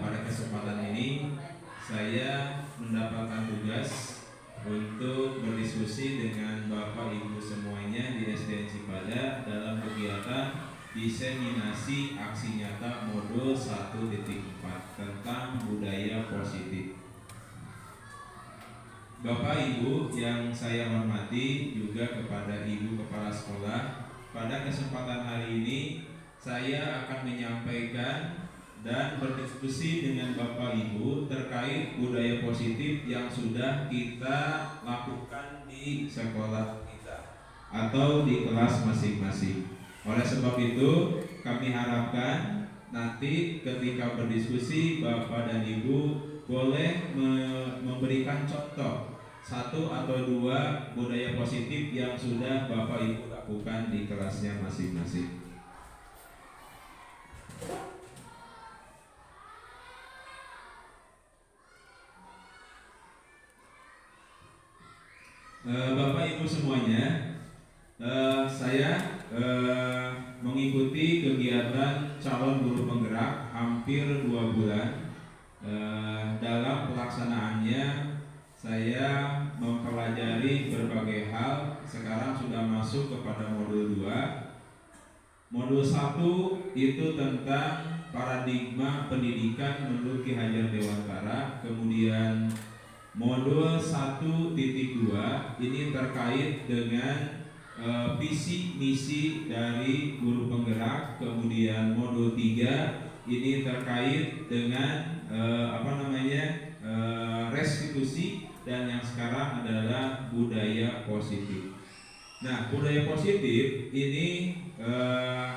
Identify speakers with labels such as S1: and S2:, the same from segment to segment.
S1: pada kesempatan ini saya mendapatkan tugas untuk berdiskusi dengan Bapak Ibu semuanya di SDN Cipada dalam kegiatan diseminasi aksi nyata modul 1.4 tentang budaya positif. Bapak Ibu yang saya hormati, juga kepada Ibu Kepala Sekolah, pada kesempatan hari ini saya akan menyampaikan dan berdiskusi dengan Bapak Ibu terkait budaya positif yang sudah kita lakukan di sekolah kita atau di kelas masing-masing. Oleh sebab itu, kami harapkan nanti ketika berdiskusi Bapak dan Ibu boleh memberikan contoh 1 atau 2 budaya positif yang sudah Bapak Ibu lakukan di kelasnya masing-masing. Bapak Ibu semuanya, saya mengikuti kegiatan calon guru penggerak hampir 2 bulan. Dalam pelaksanaannya saya mempelajari berbagai hal. Sekarang sudah masuk kepada modul 2. Modul 1 itu tentang paradigma pendidikan menurut Ki Hajar Dewantara. Kemudian modul 1.2 ini terkait dengan visi misi dari guru penggerak. Kemudian modul 3 ini terkait dengan restitusi, dan yang sekarang adalah budaya positif. Nah, budaya positif ini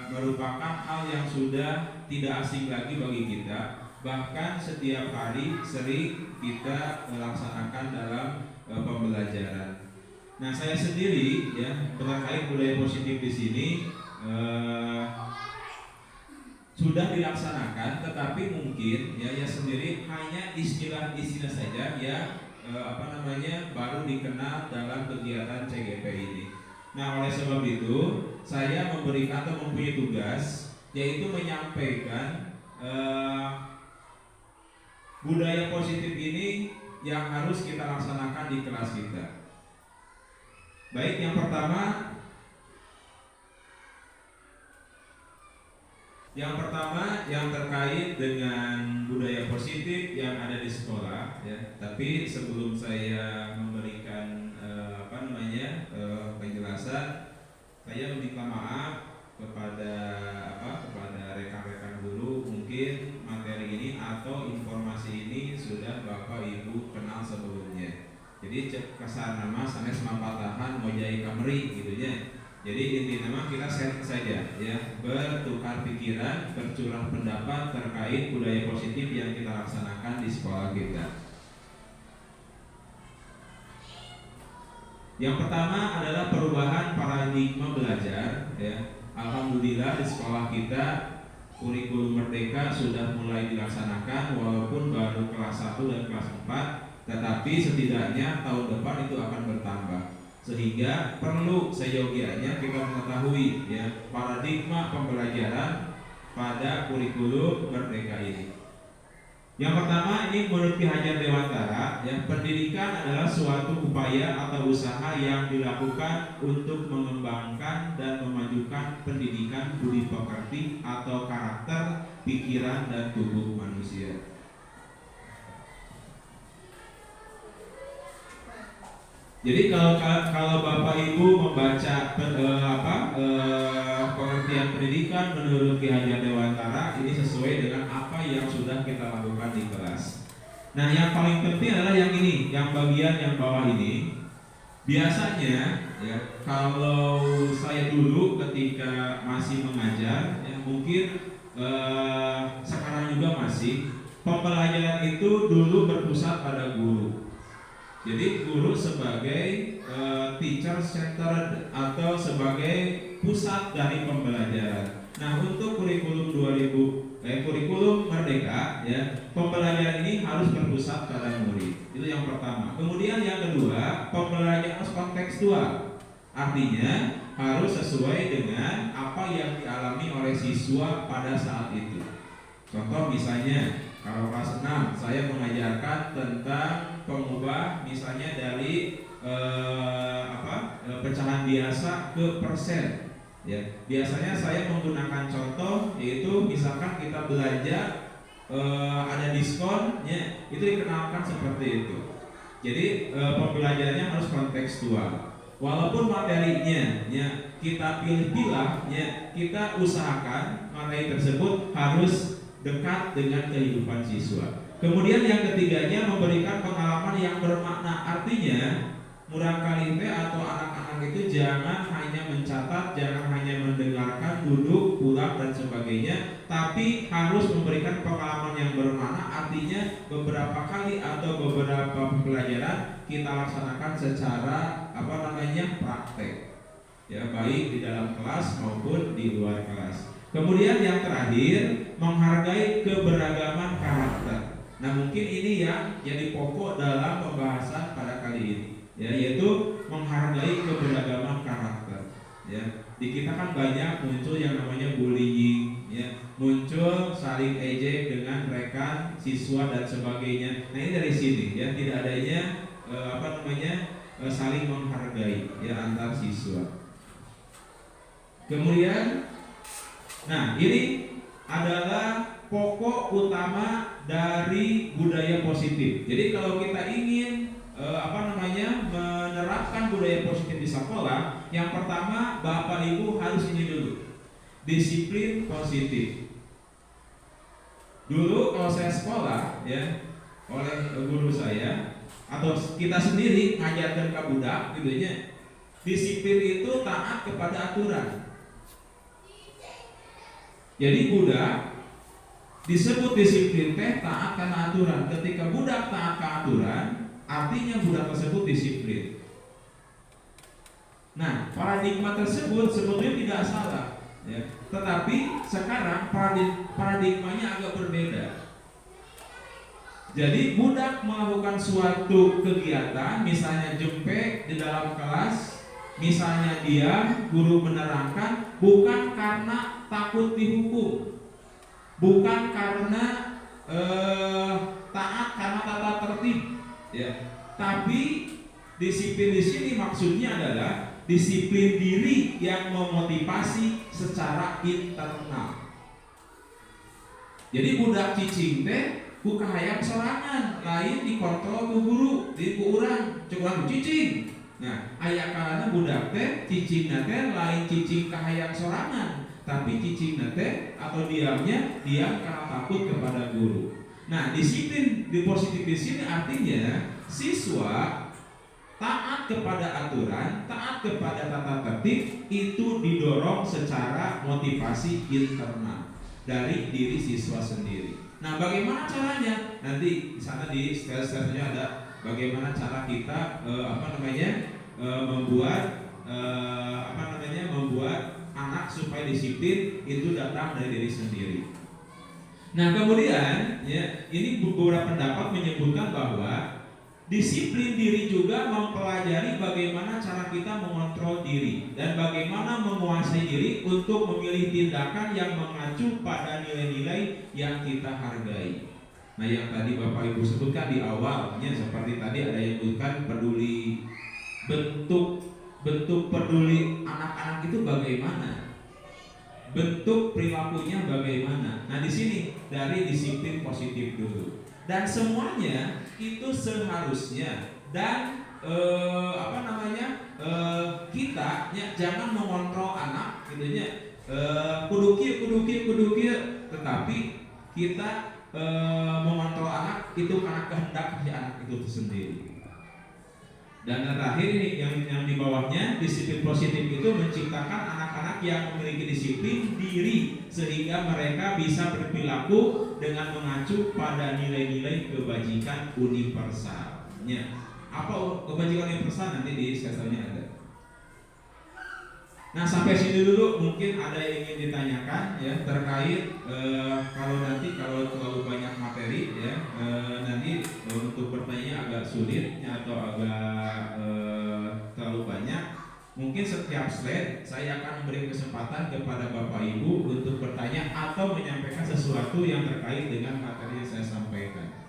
S1: merupakan hal yang sudah tidak asing lagi bagi kita. Bahkan setiap hari sering kita melaksanakan dalam pembelajaran. Nah, saya sendiri ya terkait budaya positif di sini sudah dilaksanakan, tetapi mungkin ya sendiri hanya istilah-istilah saja yang baru dikenal dalam kegiatan CGP ini. Nah, oleh sebab itu saya memberikan atau mempunyai tugas yaitu menyampaikan budaya positif ini yang harus kita laksanakan di kelas kita. Baik, yang pertama yang terkait dengan budaya positif yang ada di sekolah ya. Tapi sebelum saya memberikan penjelasan, saya meminta maaf kepada rekan-rekan guru. Mungkin materi ini atau informasi ini sudah Bapak Ibu kenal sebelumnya. Jadi kesan nama sanes mampatahan mojai kameri gitu ya. Jadi intinya kita sharing saja ya, bertukar pikiran, bercurah pendapat terkait budaya positif yang kita laksanakan di sekolah kita. Yang pertama adalah perubahan paradigma belajar ya. Alhamdulillah di sekolah kita kurikulum merdeka sudah mulai dilaksanakan walaupun baru kelas 1 dan kelas 4, tetapi setidaknya tahun depan itu akan bertambah. Sehingga perlu seyogianya kita mengetahui ya paradigma pembelajaran pada kurikulum merdeka ini. Yang pertama, ini menurut Ki Hajar Dewantara ya, pendidikan adalah suatu upaya atau usaha yang dilakukan untuk mengembangkan dan memajukan pendidikan budi pekerti atau karakter, pikiran dan tubuh manusia. Jadi kalau Bapak Ibu membaca pengertian pendidikan menurut Ki Hajar Dewantara, ini sesuai dengan apa yang sudah kita lakukan di kelas. Nah, yang paling penting adalah yang ini, yang bagian yang bawah ini. Biasanya ya, kalau saya dulu ketika masih mengajar ya, mungkin sekarang juga masih, pembelajaran itu dulu berpusat pada guru. Jadi guru sebagai teacher centered atau sebagai pusat dari pembelajaran. Nah, untuk kurikulum kurikulum merdeka ya, pembelajaran ini harus berpusat pada murid. Itu yang pertama. Kemudian yang kedua, pembelajaran harus kontekstual. Artinya harus sesuai dengan apa yang dialami oleh siswa pada saat itu. Contoh misalnya Kalau kelas 6 saya mengajarkan tentang pengubah misalnya dari pecahan biasa ke persen. Ya, biasanya saya menggunakan contoh yaitu misalkan kita belanja ada diskon, ya, itu dikenalkan seperti itu. Jadi pembelajarannya harus kontekstual. Walaupun materinya ya kita pilih-pilih, ya, kita usahakan materi tersebut harus dekat dengan kehidupan siswa. Kemudian yang ketiganya memberikan pengalaman yang bermakna. Artinya murangkali atau anak-anak itu jangan hanya mencatat, jangan hanya mendengarkan, duduk, pulang dan sebagainya, tapi harus memberikan pengalaman yang bermakna. Artinya beberapa kali atau beberapa pembelajaran kita laksanakan secara praktek, ya, baik di dalam kelas maupun di luar kelas. Kemudian yang terakhir, menghargai keberagaman karakter. Nah, mungkin ini yang jadi pokok dalam pembahasan pada kali ini, ya, yaitu menghargai keberagaman karakter. Ya, di kita kan banyak muncul yang namanya bullying, ya, muncul saling ejek dengan rekan, siswa dan sebagainya. Nah, ini dari sini, ya, tidak adanya saling menghargai, ya, antar siswa. Kemudian, nah, ini adalah pokok utama dari budaya positif. Jadi kalau kita ingin menerapkan budaya positif di sekolah, yang pertama Bapak Ibu harus ini dulu, disiplin positif. Dulu kalau saya sekolah, ya, oleh guru saya atau kita sendiri ngajarkan ke budak, gitu ya, disiplin itu taat kepada aturan. Jadi budak disebut disiplin taat karena aturan. Ketika budak taat ke aturan, artinya budak tersebut disiplin. Nah, paradigma tersebut sebetulnya tidak salah, ya. Tetapi sekarang paradigmanya agak berbeda. Jadi budak melakukan suatu kegiatan, misalnya jempek di dalam kelas, misalnya diam, guru menerangkan, bukan karena takut dihukum, bukan karena taat karena tata tertib, ya. Tapi disiplin di sini maksudnya adalah disiplin diri yang memotivasi secara internal. Jadi budak cicing teh bukan hayang sorangan, lain dikontrol ku guru, di ku urang, coba cicing. Nah, aya kalana budak teh cicing teh lain cicing kahayang sorangan, tapi cicing teh atau diamnya diam karena takut kepada guru. Nah, disiplin di positif di sini artinya siswa taat kepada aturan, taat kepada tata tertib itu didorong secara motivasi internal dari diri siswa sendiri. Nah, bagaimana caranya? Nanti di sana di step-stepnya ada bagaimana cara kita membuat anak supaya disiplin itu datang dari diri sendiri. Nah, kemudian, ya, ini beberapa pendapat menyebutkan bahwa disiplin diri juga mempelajari bagaimana cara kita mengontrol diri dan bagaimana menguasai diri untuk memilih tindakan yang mengacu pada nilai-nilai yang kita hargai. Nah, yang tadi Bapak Ibu sebutkan di awalnya seperti tadi ada yang sebutkan peduli, bentuk peduli anak-anak itu bagaimana, bentuk perilakunya bagaimana. Nah, di sini dari disiplin positif dulu. Dan semuanya itu seharusnya dan kita ya, jangan mengontrol anak, gitu ya. Kudu kieu, tetapi kita mengontrol anak itu karena kehendak si anak itu sendiri. Dan yang terakhir ini yang di bawahnya, disiplin positif itu menciptakan anak-anak yang memiliki disiplin diri sehingga mereka bisa berperilaku dengan mengacu pada nilai-nilai kebajikan universalnya. Apa kebajikan universal nanti di sesinya ada. Nah, sampai sini dulu mungkin ada yang ingin ditanyakan, ya, terkait kalau terlalu banyak materi, ya, nanti untuk bertanya agak sulit atau agak terlalu banyak, Mungkin setiap slide saya akan memberi kesempatan kepada Bapak Ibu untuk bertanya atau menyampaikan sesuatu yang terkait dengan materi yang saya sampaikan.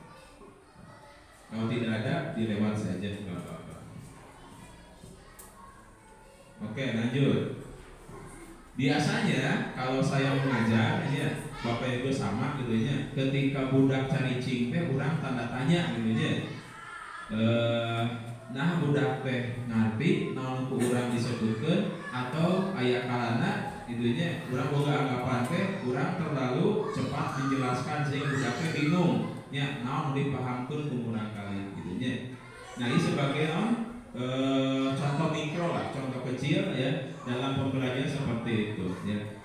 S1: Kalau tidak ada, dilewat saja, tidak apa-apa. Oke, lanjut. Biasanya kalau saya mengajar, ya, Bapak Ibu sama gitu ya. Ketika budak cari cing teh, urang tanda tanya gitu ya. Nah budak teh ngerti naon ku urang disebutkeun atau aya kalana gitu nya urang boga anggapan teh urang terlalu cepat menjelaskan sehingga budak teh bingung nya naon dipahamkeun ku urang kali gitu nya. Nah ini sebagai contoh mikro lah, contoh kecil ya dalam pembelajaran seperti itu ya.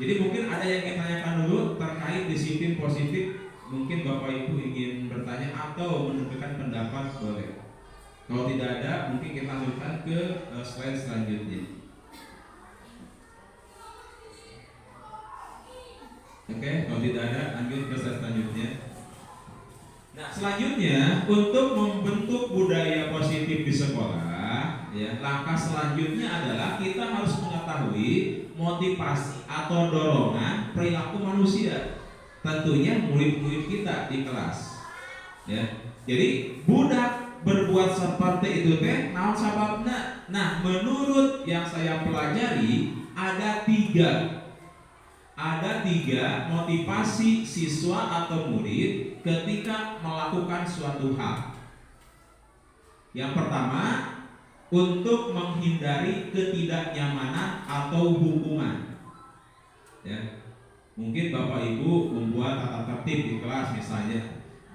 S1: Jadi mungkin ada yang kita tanyakan dulu terkait disiplin positif. Mungkin Bapak Ibu ingin bertanya atau menunjukkan pendapat, boleh. Kalau tidak ada, mungkin kita lanjutkan ke slide selanjutnya. Oke, kalau tidak ada, lanjut ke slide selanjutnya. Nah, selanjutnya untuk membentuk budaya positif di sekolah, ya, langkah selanjutnya adalah kita harus mengetahui motivasi atau dorongan perilaku manusia. Tentunya murid-murid kita di kelas, ya. Jadi budak berbuat seperti itu teh naon sababna? Nah, menurut yang saya pelajari ada tiga motivasi siswa atau murid ketika melakukan suatu hal. Yang pertama, untuk menghindari ketidaknyamanan atau hukuman, ya. Mungkin Bapak Ibu membuat tata tertib di kelas misalnya,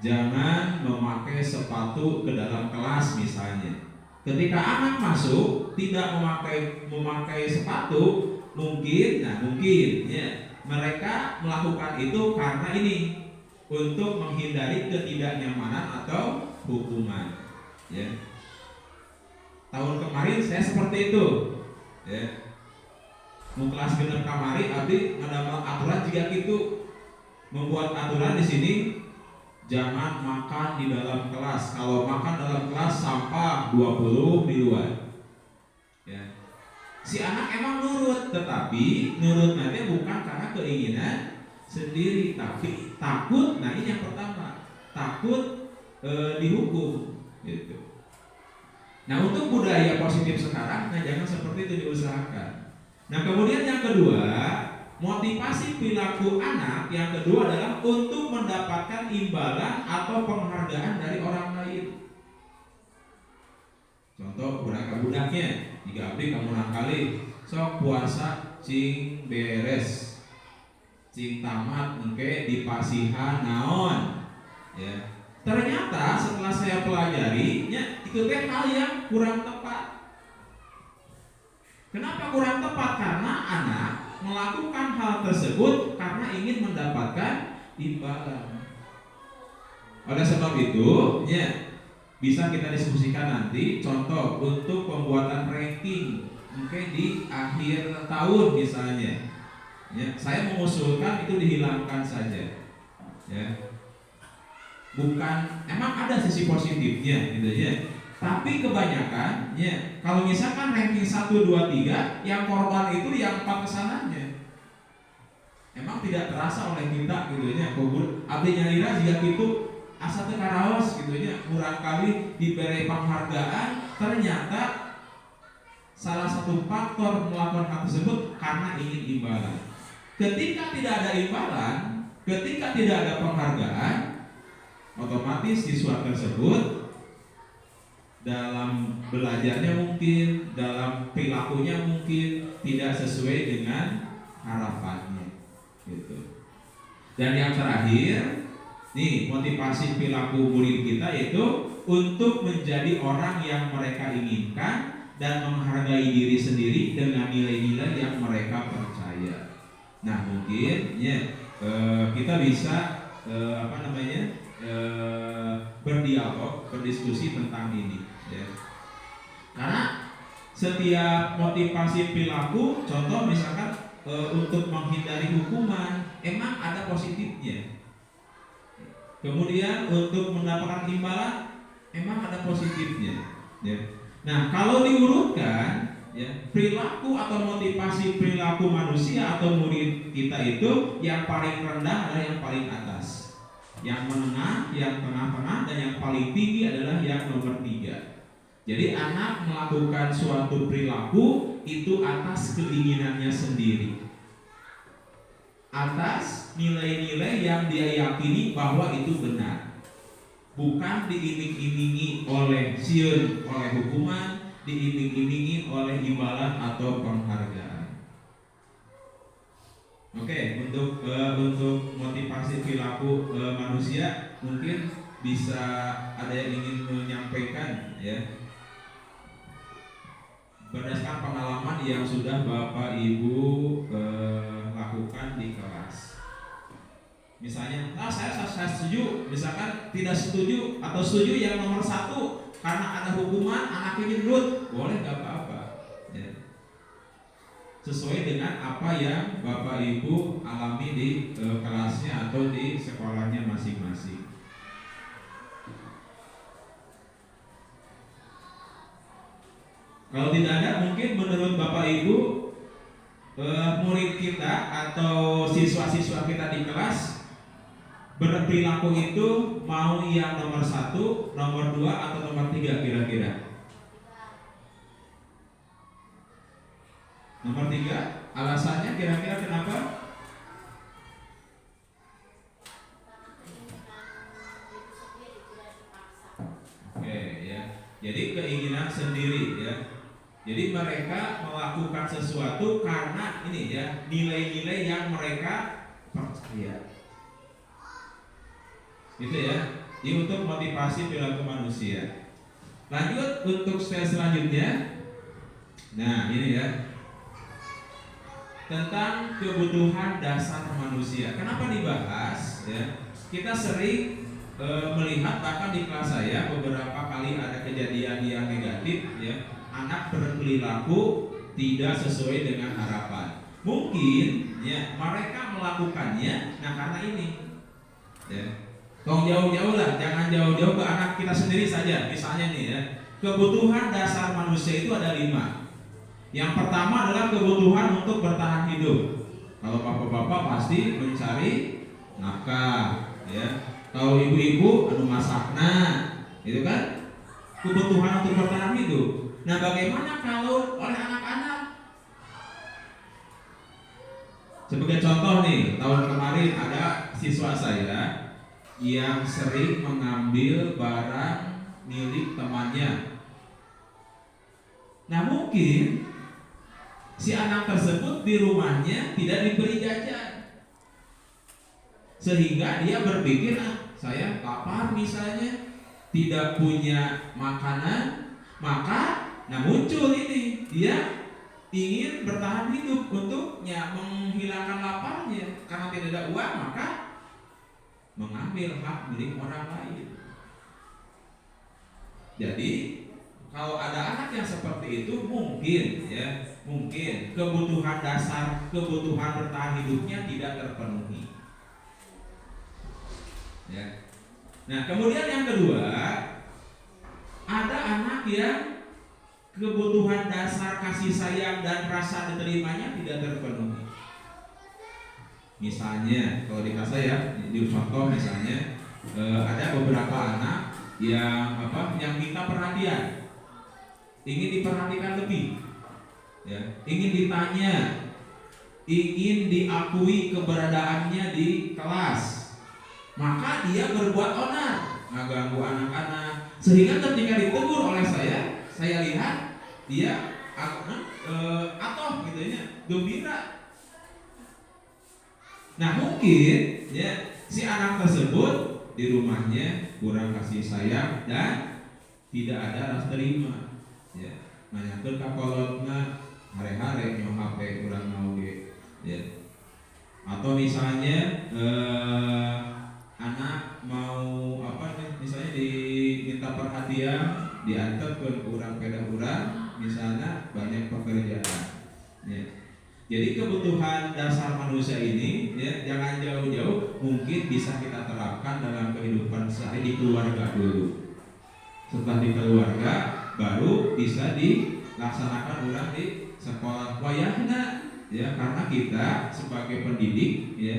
S1: jangan memakai sepatu ke dalam kelas misalnya. Ketika anak masuk tidak memakai sepatu, mungkin ya mereka melakukan itu karena ini untuk menghindari ketidaknyamanan atau hukuman. Ya. Tahun kemarin saya seperti itu. Ya. Mau kelas genep kamari, abdi ngadamel aturan jika gitu, membuat aturan di sini jangan makan di dalam kelas. Kalau makan dalam kelas sampah 20 di luar. Ya. Si anak emang nurut, tetapi nurut nanti bukan karena keinginan sendiri, tapi takut. Nah ini yang pertama, takut dihukum. Gitu. Nah untuk budaya positif sekarang, nah jangan seperti itu diusahakan. Nah kemudian yang kedua, motivasi perilaku anak yang kedua adalah untuk mendapatkan imbalan atau penghargaan dari orang lain. Contoh budak-budaknya, jika abdi kamu nakali, sok puasa cing beres, cing tamat engke dipasihan naon, ya. Ternyata setelah saya pelajari, ya, itu teh hal yang kurang tepat. Kenapa kurang tepat? Karena anak melakukan hal tersebut karena ingin mendapatkan imbalan. Oleh sebab itu, ya, bisa kita diskusikan nanti. Contoh untuk pembuatan ranking, mungkin di akhir tahun misalnya. Ya, saya mengusulkan itu dihilangkan saja. Ya. Bukan, emang ada sisi positifnya, gitu ya. Tapi kebanyakan, ya, kalau misalkan ranking 1, 2, 3, yang korban itu yang 4 kesananya. Emang tidak terasa oleh kita gitu ya. Abdi nyalira jika gitu asa teu karaos gitu ya. Murang kali diberi penghargaan, ternyata salah satu faktor melakukan hal tersebut karena ingin imbalan. Ketika tidak ada imbalan, ketika tidak ada penghargaan, otomatis siswa tersebut dalam belajarnya mungkin, dalam perilakunya mungkin tidak sesuai dengan harapannya, gitu. Dan yang terakhir, nih motivasi perilaku murid kita yaitu untuk menjadi orang yang mereka inginkan dan menghargai diri sendiri dengan nilai-nilai yang mereka percaya. Nah mungkin ya kita bisa berdialog, berdiskusi tentang ini. Ya. Karena setiap motivasi perilaku, contoh misalkan untuk menghindari hukuman, emang ada positifnya. Kemudian untuk mendapatkan imbalan, emang ada positifnya. Ya. Nah kalau diurutkan, ya, perilaku atau motivasi perilaku manusia atau murid kita itu yang paling rendah adalah yang paling atas, yang menengah, yang tengah-tengah, dan yang paling tinggi adalah yang nomor 3. Jadi anak melakukan suatu perilaku itu atas keinginannya sendiri, atas nilai-nilai yang dia yakini bahwa itu benar, bukan diiming-imingi oleh sieun, oleh hukuman, diiming-imingi oleh imbalan atau penghargaan. Oke, untuk motivasi perilaku manusia mungkin bisa ada yang ingin menyampaikan, ya, berdasarkan pengalaman yang sudah Bapak Ibu lakukan di kelas. Misalnya, saya setuju, misalkan tidak setuju atau setuju yang nomor 1 karena ada hukuman anak ini nurut, boleh, gak apa-apa, ya. Sesuai dengan apa yang Bapak Ibu alami di kelasnya atau di sekolahnya masing-masing. Kalau tidak ada, mungkin menurut Bapak Ibu murid kita atau siswa-siswa kita di kelas berperilaku itu mau yang nomor 1, nomor 2, atau nomor 3 kira-kira? Nomor 3, alasannya kira-kira kenapa? Oke, ya. Jadi keinginan sendiri, ya. Jadi mereka melakukan sesuatu karena ini, ya, nilai-nilai yang mereka percaya. Gitu ya. Ini untuk motivasi perilaku manusia. Lanjut untuk slide selanjutnya. Nah, ini ya. Tentang kebutuhan dasar manusia. Kenapa dibahas, ya? Kita sering melihat, bahkan di kelas saya beberapa kali ada kejadian yang negatif, ya. Anak berperilaku tidak sesuai dengan harapan. Mungkin, ya, mereka melakukannya karena ini, ya. Tolong jauh-jauh lah, jangan jauh-jauh ke anak kita sendiri saja. Misalnya nih, ya, kebutuhan dasar manusia itu ada 5. Yang pertama adalah kebutuhan untuk bertahan hidup. Kalau bapak-bapak pasti mencari nafkah, ya. Kalau ibu-ibu masakna, itu kan kebutuhan untuk bertahan hidup. Nah, bagaimana kalau oleh anak-anak? Sebagai contoh nih, tahun kemarin ada siswa saya yang sering mengambil barang milik temannya. Nah, mungkin si anak tersebut di rumahnya tidak diberi jajan, sehingga dia berpikir, saya lapar misalnya, tidak punya makanan, maka muncul ini, dia ingin bertahan hidup untuk menghilangkan laparnya. Karena tidak ada uang, maka mengambil hak milik orang lain. Jadi kalau ada anak yang seperti itu, mungkin, ya, mungkin kebutuhan dasar, kebutuhan bertahan hidupnya tidak terpenuhi, ya. Nah, kemudian yang kedua, ada anak yang kebutuhan dasar kasih sayang dan rasa diterimanya tidak terpenuhi. Misalnya, kalau di kelas saya, di contoh misalnya, ada beberapa anak yang minta perhatian, ingin diperhatikan lebih, ya, ingin ditanya, ingin diakui keberadaannya di kelas, maka dia berbuat onar, mengganggu anak-anak, sehingga ketika ditegur oleh saya lihat dia atoh gitu ya, gembira. Nah, mungkin, ya, si anak tersebut di rumahnya kurang kasih sayang dan tidak ada rasa terima, ya. Nanyakeun ka kolotna hare-hare nyo HP kurang mau ge, ya. Atau misalnya anak mau misalnya diminta perhatian, diantar ke urang peda urang, misalnya banyak pekerjaan, ya. Jadi kebutuhan dasar manusia ini, ya, jangan jauh-jauh, mungkin bisa kita terapkan dalam kehidupan sehari di keluarga dulu. Setelah di keluarga, baru bisa di laksanakan ulang di sekolah. Wayahna ya, karena kita sebagai pendidik ya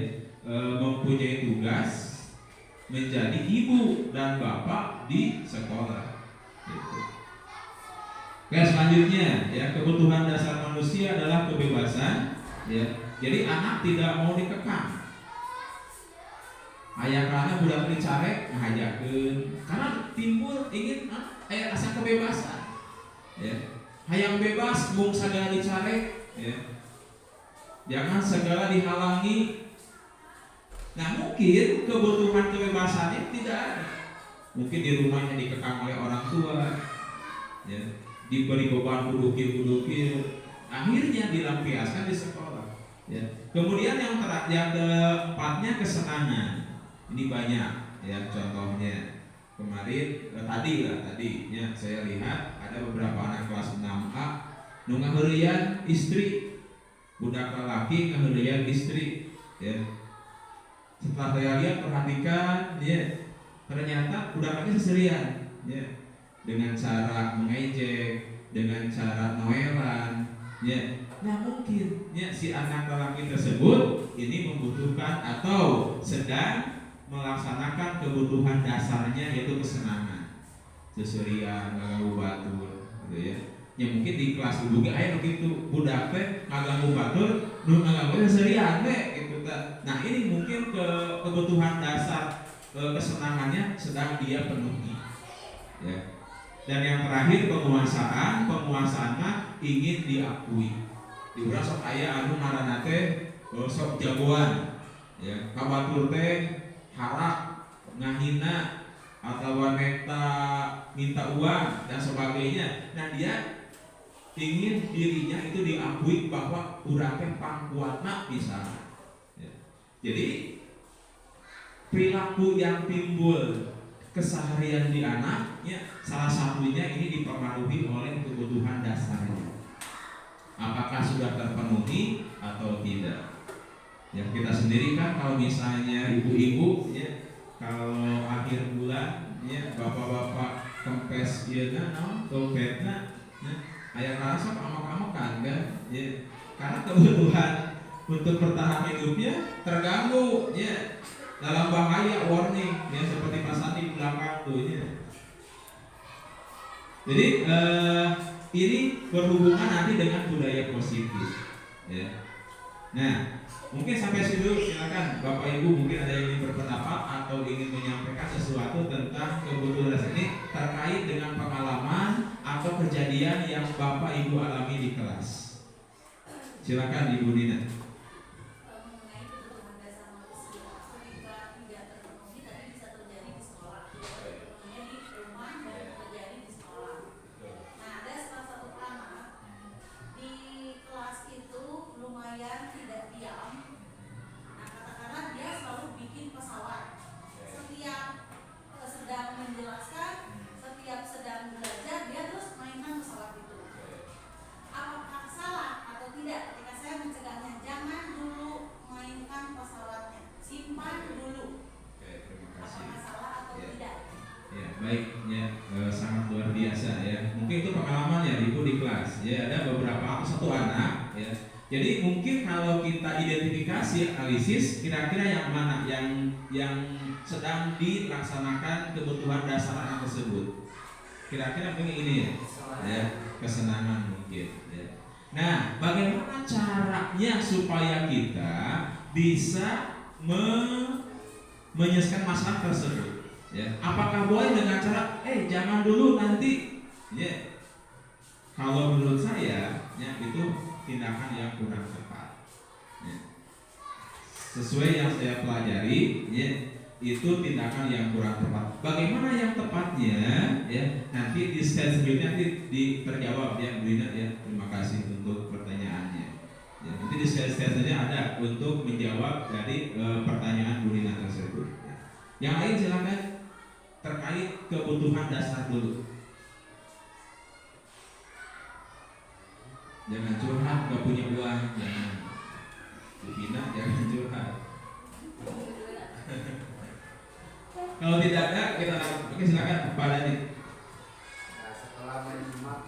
S1: mempunyai tugas menjadi ibu dan bapak di sekolah. Gitu. Oke, selanjutnya ya, kebutuhan dasar manusia adalah kebebasan ya. Jadi anak tidak mau dikekang. Aya karena budak dicarek ngajakeun karena timbul ingin aya rasa kebebasan. Ya. Hayang bebas mung sagala dicarek ya. Jangan segala dihalangi. Nah, mungkin kebutuhan kebebasannya tidak ada. Mungkin di rumahnya dikekang oleh orang tua. Ya. Diberi beban kudukil, akhirnya dilampiaskan di sekolah. Ya. Kemudian yang keempatnya kesenangan. Ini banyak ya contohnya. Kemarin tadinya saya lihat ada beberapa anak kelas 6A nu ngaheureuyan istri, budak lelaki ngaheureuyan istri ya. Setelah saya lihat perhatikan ya, ternyata budaknya seserian ya. Dengan cara mengejek, dengan cara noelan, ya. Nah mungkin ya si anak lelaki tersebut ini membutuhkan atau sedang melaksanakan kebutuhan dasarnya yaitu kesenangan, seserian, ngaganggu batur, gitu ya. Ya mungkin di kelas dulu aya begitu budak teh ngaganggu batur, nu ngaganggu seserian teh gitu ta. Nah ini mungkin kebutuhan dasar kesenangannya sedang dia penuhi, ya. Dan yang terakhir penguasaan mah ingin diakui. Di urang sok aya anu ngaranna teh sok jagoan. Ya, kabatur teh harak, ngahina atau minta uang dan sebagainya. Nah, dia ingin dirinya itu diakui bahwa urang teh pangkuatna bisa. Ya. Jadi perilaku yang timbul keseharian di anaknya salah satunya ini dipengaruhi oleh kebutuhan dasarnya. Apakah sudah terpenuhi atau tidak? Ya kita sendiri kan kalau misalnya ibu-ibu ya kalau akhir bulan ya bapak-bapak kempes ieu dompetna ya aya rasa amok-amokan kan ya karena kebutuhan untuk bertahan hidupnya terganggu ya. Dalam bahaya warning ya seperti Mas Andi belakang tuh ya. Jadi ini berhubungan nanti dengan budaya positif ya. Nah mungkin sampai situ silakan Bapak Ibu mungkin ada yang ingin berpendapat atau ingin menyampaikan sesuatu tentang kebutuhan dasar ini terkait dengan pengalaman atau kejadian yang Bapak Ibu alami di kelas. Silakan Ibu Dina. Sangat luar biasa ya. Mungkin itu pengalamannya Ibu di kelas. Ya ada beberapa satu anak ya. Jadi mungkin kalau kita identifikasi analisis kira-kira yang mana yang sedang dilaksanakan kebutuhan dasar anak tersebut. Kira-kira mungkin ini ya, kesenangan mungkin ya. Nah, bagaimana caranya supaya kita bisa menyelesaikan masalah tersebut? Ya, apakah boleh dengan cara jangan dulu nanti ya. Kalau menurut saya ya itu tindakan yang kurang tepat ya. Sesuai yang saya pelajari ya, itu tindakan yang kurang tepat. Bagaimana yang tepatnya ya nanti di slide selanjutnya terjawab ya Bu Ina ya. Terima kasih untuk pertanyaannya ya, nanti di slide selanjutnya ada untuk menjawab dari pertanyaan Bu Ina tersebut ya. Yang lain silakan terkait kebutuhan dasar dulu. Jangan curhat, gak punya uang, jangan. Bina, jangan curhat. Kalau tidak ada, kita silakan Pak Dani.
S2: Setelah menyimak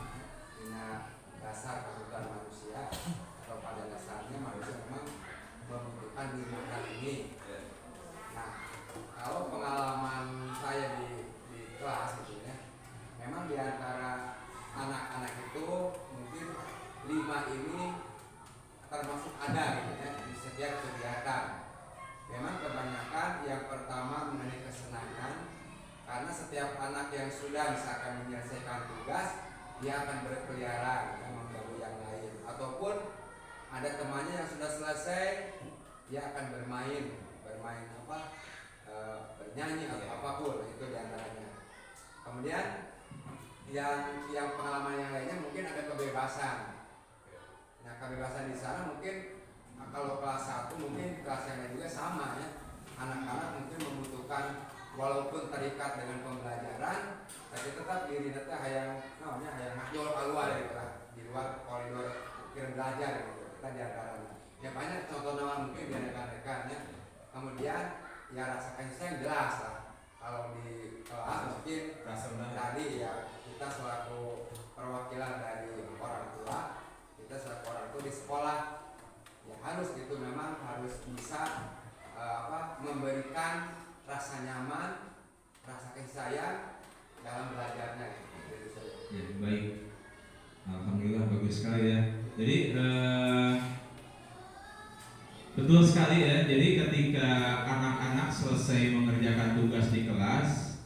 S2: setiap anak yang sudah misalkan menyelesaikan tugas, dia akan berkeliaran mengganggu yang lain, ataupun ada temannya yang sudah selesai, dia akan bermain bernyanyi atau apapun, itu diantaranya. Kemudian yang pengalaman yang lainnya mungkin ada kebebasan. Nah, kebebasan di sana mungkin kalau kelas 1 mungkin kelas yang lain juga sama ya. Anak-anak mungkin membutuhkan walaupun terikat dengan pembelajaran, tapi tetap diri nanti hayang ngajol keluar gitu lah, di luar koridor pikiran belajar gitu. Kita diantaranya. Ya banyak contoh nama mungkin di rekan-rekan ya. Kemudian ya rasa kasih sayang jelas lah. Kalau di kelas mungkin tadi ya kita selaku perwakilan dari orang tua, kita selaku orang tua di sekolah ya harus itu memang harus bisa memberikan rasa nyaman, rasa kasih sayang dalam belajarnya.
S1: Ya, baik. Alhamdulillah bagus sekali ya. Jadi betul sekali ya. Jadi ketika anak-anak selesai mengerjakan tugas di kelas,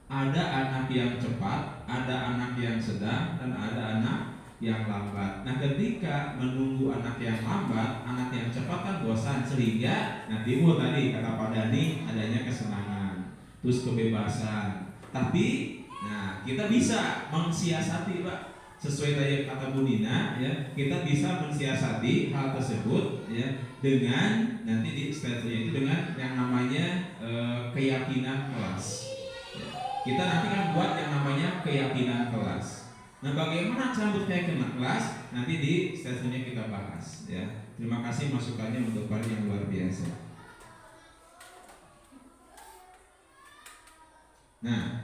S1: ada anak yang cepat, ada anak yang sedang, dan ada anak yang lambat. Nah, ketika menunggu anak yang lambat, anak yang cepat kan bosan, sehingga timbul tadi kata Pak Dani adanya kesenangan, terus kebebasan. Tapi, kita bisa mensiasati, Pak. Sesuai tadi kata Bu Nina ya, kita bisa mensiasati hal tersebut ya dengan nanti di stepnya itu dengan yang namanya keyakinan kelas ya. Kita nanti kan buat yang namanya keyakinan kelas. Nah, bagaimana cara berkeyakinan kelas nanti di stepnya kita bahas ya. Terima kasih masukannya untuk Pak yang luar biasa. Nah,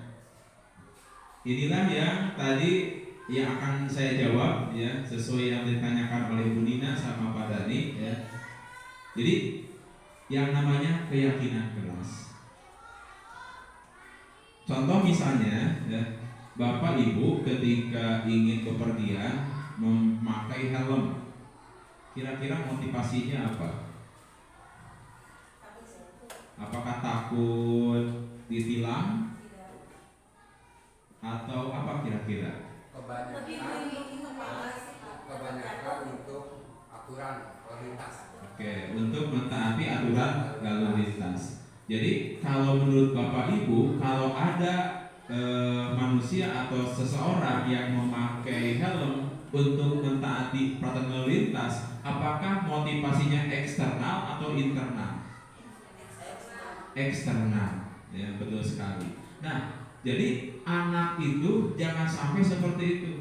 S1: inilah yang tadi yang akan saya jawab ya, sesuai yang ditanyakan oleh Bu Nina sama Pak Dani ya. Jadi yang namanya keyakinan kelas. Contoh misalnya ya, Bapak Ibu ketika ingin bepergian memakai helm, kira-kira motivasinya apa? Apakah takut ditilang atau apa kira-kira?
S2: Kebanyakan untuk aturan lalu lintas.
S1: Oke, untuk mentaati aturan lalu lintas. Jadi kalau menurut Bapak Ibu, kalau ada manusia atau seseorang yang memakai helm untuk mentaati peraturan lalu lintas, apakah motivasinya eksternal atau internal? Eksternal, ya betul sekali. Nah, jadi anak itu jangan sampai seperti itu.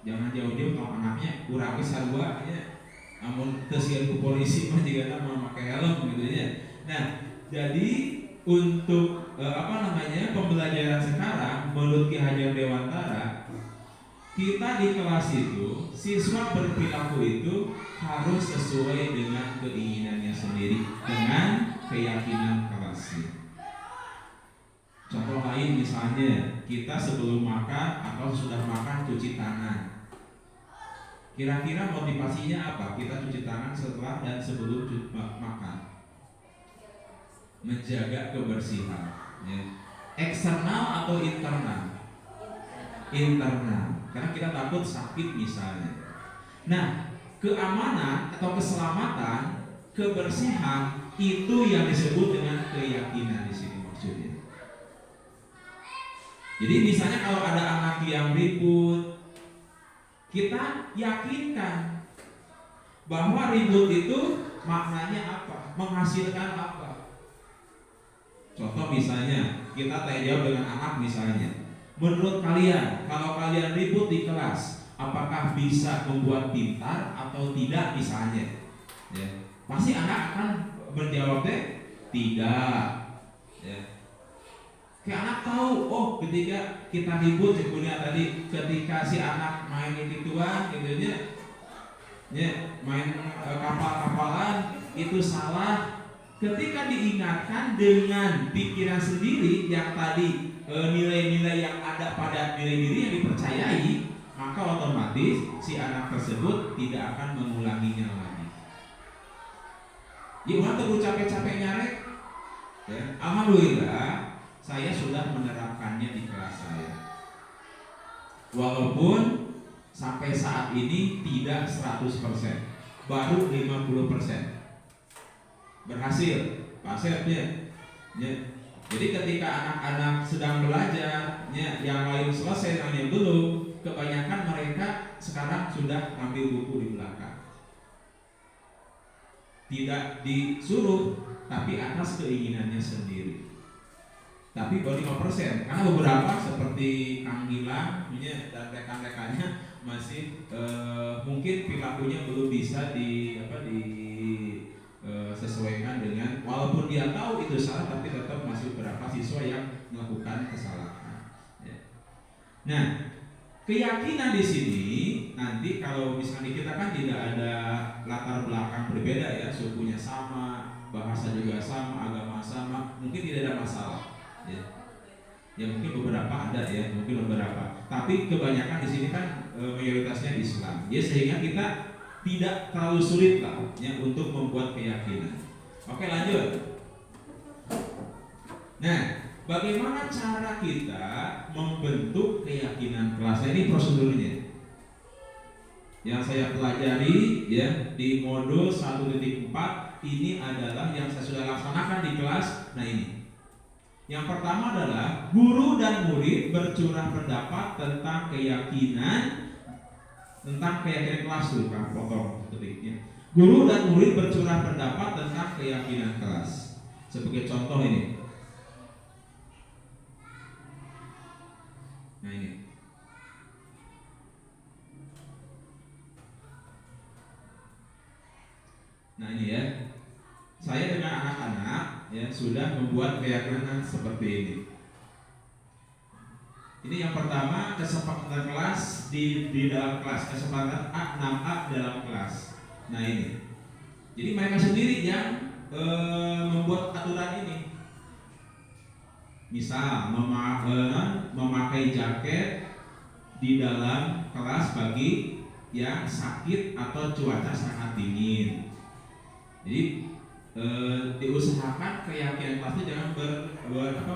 S1: Jangan jauh-jauh kalau anaknya kurang sarua ya. Namun tesian ke polisi mah jika memakai helm gitu ya. Nah, jadi untuk pembelajaran sekarang menurut Ki Hajar Dewantara, kita di kelas itu siswa berperilaku itu harus sesuai dengan keinginannya sendiri, dengan keyakinan kelasnya. Contoh lain misalnya kita sebelum makan atau sudah makan cuci tangan. Kira-kira motivasinya apa? Kita cuci tangan setelah dan sebelum makan. Menjaga kebersihan. Ya. Eksternal atau internal? Internal. Karena kita takut sakit misalnya. Nah, keamanan atau keselamatan, kebersihan itu yang disebut dengan keyakinan di sini maksudnya. Jadi misalnya kalau ada anak yang ribut, kita yakinkan bahwa ribut itu maknanya apa, menghasilkan apa. Contoh misalnya kita tanya jawab dengan anak misalnya, menurut kalian kalau kalian ribut di kelas, apakah bisa membuat pintar atau tidak misalnya? Ya, pasti anak akan menjawab tidak. Ya. Kayak anak tahu, oh ketika kita ribut sebenarnya tadi ketika si anak main gituan gitu ya, main kapal-kapalan itu salah. Ketika diingatkan dengan pikiran sendiri yang tadi nilai-nilai yang ada pada nilai diri yang dipercayai, maka otomatis si anak tersebut tidak akan mengulanginya lagi. Ya udah tuh capek-capek nyarek, Ya, alhamdulillah saya sudah menerapkannya di kelas saya. Walaupun sampai saat ini tidak 100%, baru 50%. Berhasil, Pak Sep ya. Jadi ketika anak-anak sedang belajar, yang lain selesai, yang belum, kebanyakan mereka sekarang sudah ngambil buku di belakang. Tidak disuruh, tapi atas keinginannya sendiri. Tapi baru 5%, karena beberapa seperti Kang Gilang dan rekan-rekannya masih mungkin perilakunya belum bisa sesuaikan dengan, walaupun dia tahu itu salah, tapi tetap masih beberapa siswa yang melakukan kesalahan. Nah, keyakinan di sini nanti kalau misalnya kita kan tidak ada latar belakang berbeda ya, sukunya sama, bahasa juga sama, agama sama, mungkin tidak ada masalah. Ya mungkin beberapa ada ya, mungkin beberapa. Tapi kebanyakan di sini kan mayoritasnya Islam. Ya sehingga kita tidak terlalu sulit lah ya untuk membuat keyakinan. Oke, lanjut. Nah, bagaimana cara kita membentuk keyakinan kelas? Ini prosedurnya. Yang saya pelajari ya di modul 1.4 ini adalah yang saya sudah laksanakan di kelas. Nah ini. Yang pertama adalah guru dan murid bercurah pendapat tentang keyakinan kelas tuh Kang potong detiknya. Guru dan murid bercurah pendapat tentang keyakinan kelas. Sebagai contoh ini. Nah ini. Nah ini ya. Saya dengan anak-anak ya sudah membuat keyakinan seperti ini. Ini yang pertama, kesepakatan kelas di dalam kelas, kesepakatan A6A dalam kelas. Nah ini. Jadi mereka sendiri yang membuat aturan ini. Misal memakai jaket di dalam kelas bagi yang sakit atau cuaca sangat dingin. Jadi diusahakan keyakinan kelas itu jangan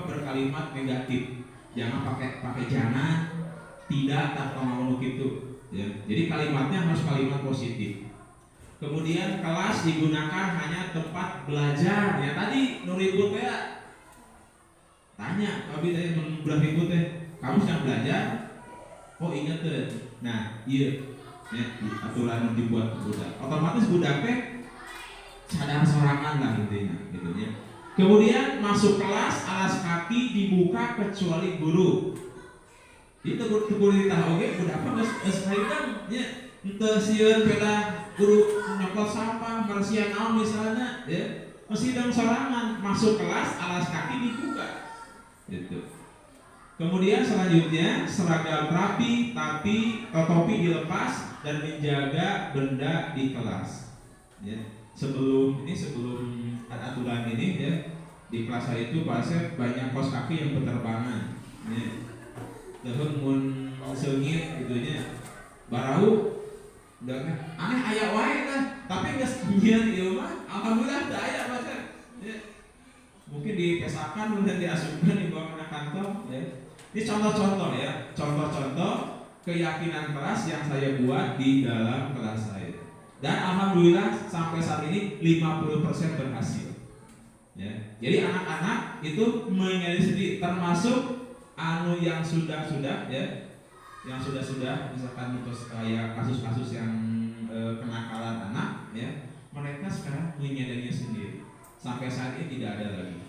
S1: berkalimat negatif. Jangan pakai jangan, tidak, atau ngomong gitu. Ya. Jadi kalimatnya harus kalimat positif. Kemudian kelas digunakan hanya tempat belajar. Ya tadi Nuribut ya tanya, tapi tadi Nuribut kamu sedang belajar? Oh ingat tuh. Nah iya, ya, aturan dibuat budak. Otomatis budak sadar sorangan lah intinya, gitu ya. Kemudian masuk kelas alas kaki dibuka kecuali guru. Itu guru ditahu oke, budak apa geus kan nya henteu sieun peda guru nyokot sampah, bersihan naon misalnya ya. Mesti dong sorangan, masuk kelas alas kaki dibuka. Gitu. Kemudian selanjutnya seragam rapi tapi topi dilepas dan menjaga benda di kelas. Ya. Sebelum aturan ini ya di kelas saya itu Pak Asep banyak kaos kaki yang berterbangan. Ya. Dahun mun seungit gitunya. Barau udah aneh aya wae lah, tapi geus nyian ieu mah alhamdulillah teu aya Pak Asep. Ya. Mungkin dipesakan kemudian diasupkan di bawah kantong ya. Ini contoh-contoh ya, contoh-contoh keyakinan kelas yang saya buat di dalam kelas saya. Dan alhamdulillah sampai saat ini 50% berhasil. Ya. Jadi anak-anak itu menjadi sendiri, termasuk yang sudah ya, yang sudah misalkan untuk kayak kasus-kasus yang kenakalan anak ya, mereka sekarang menyadarinya sendiri. Sampai saat ini tidak ada lagi.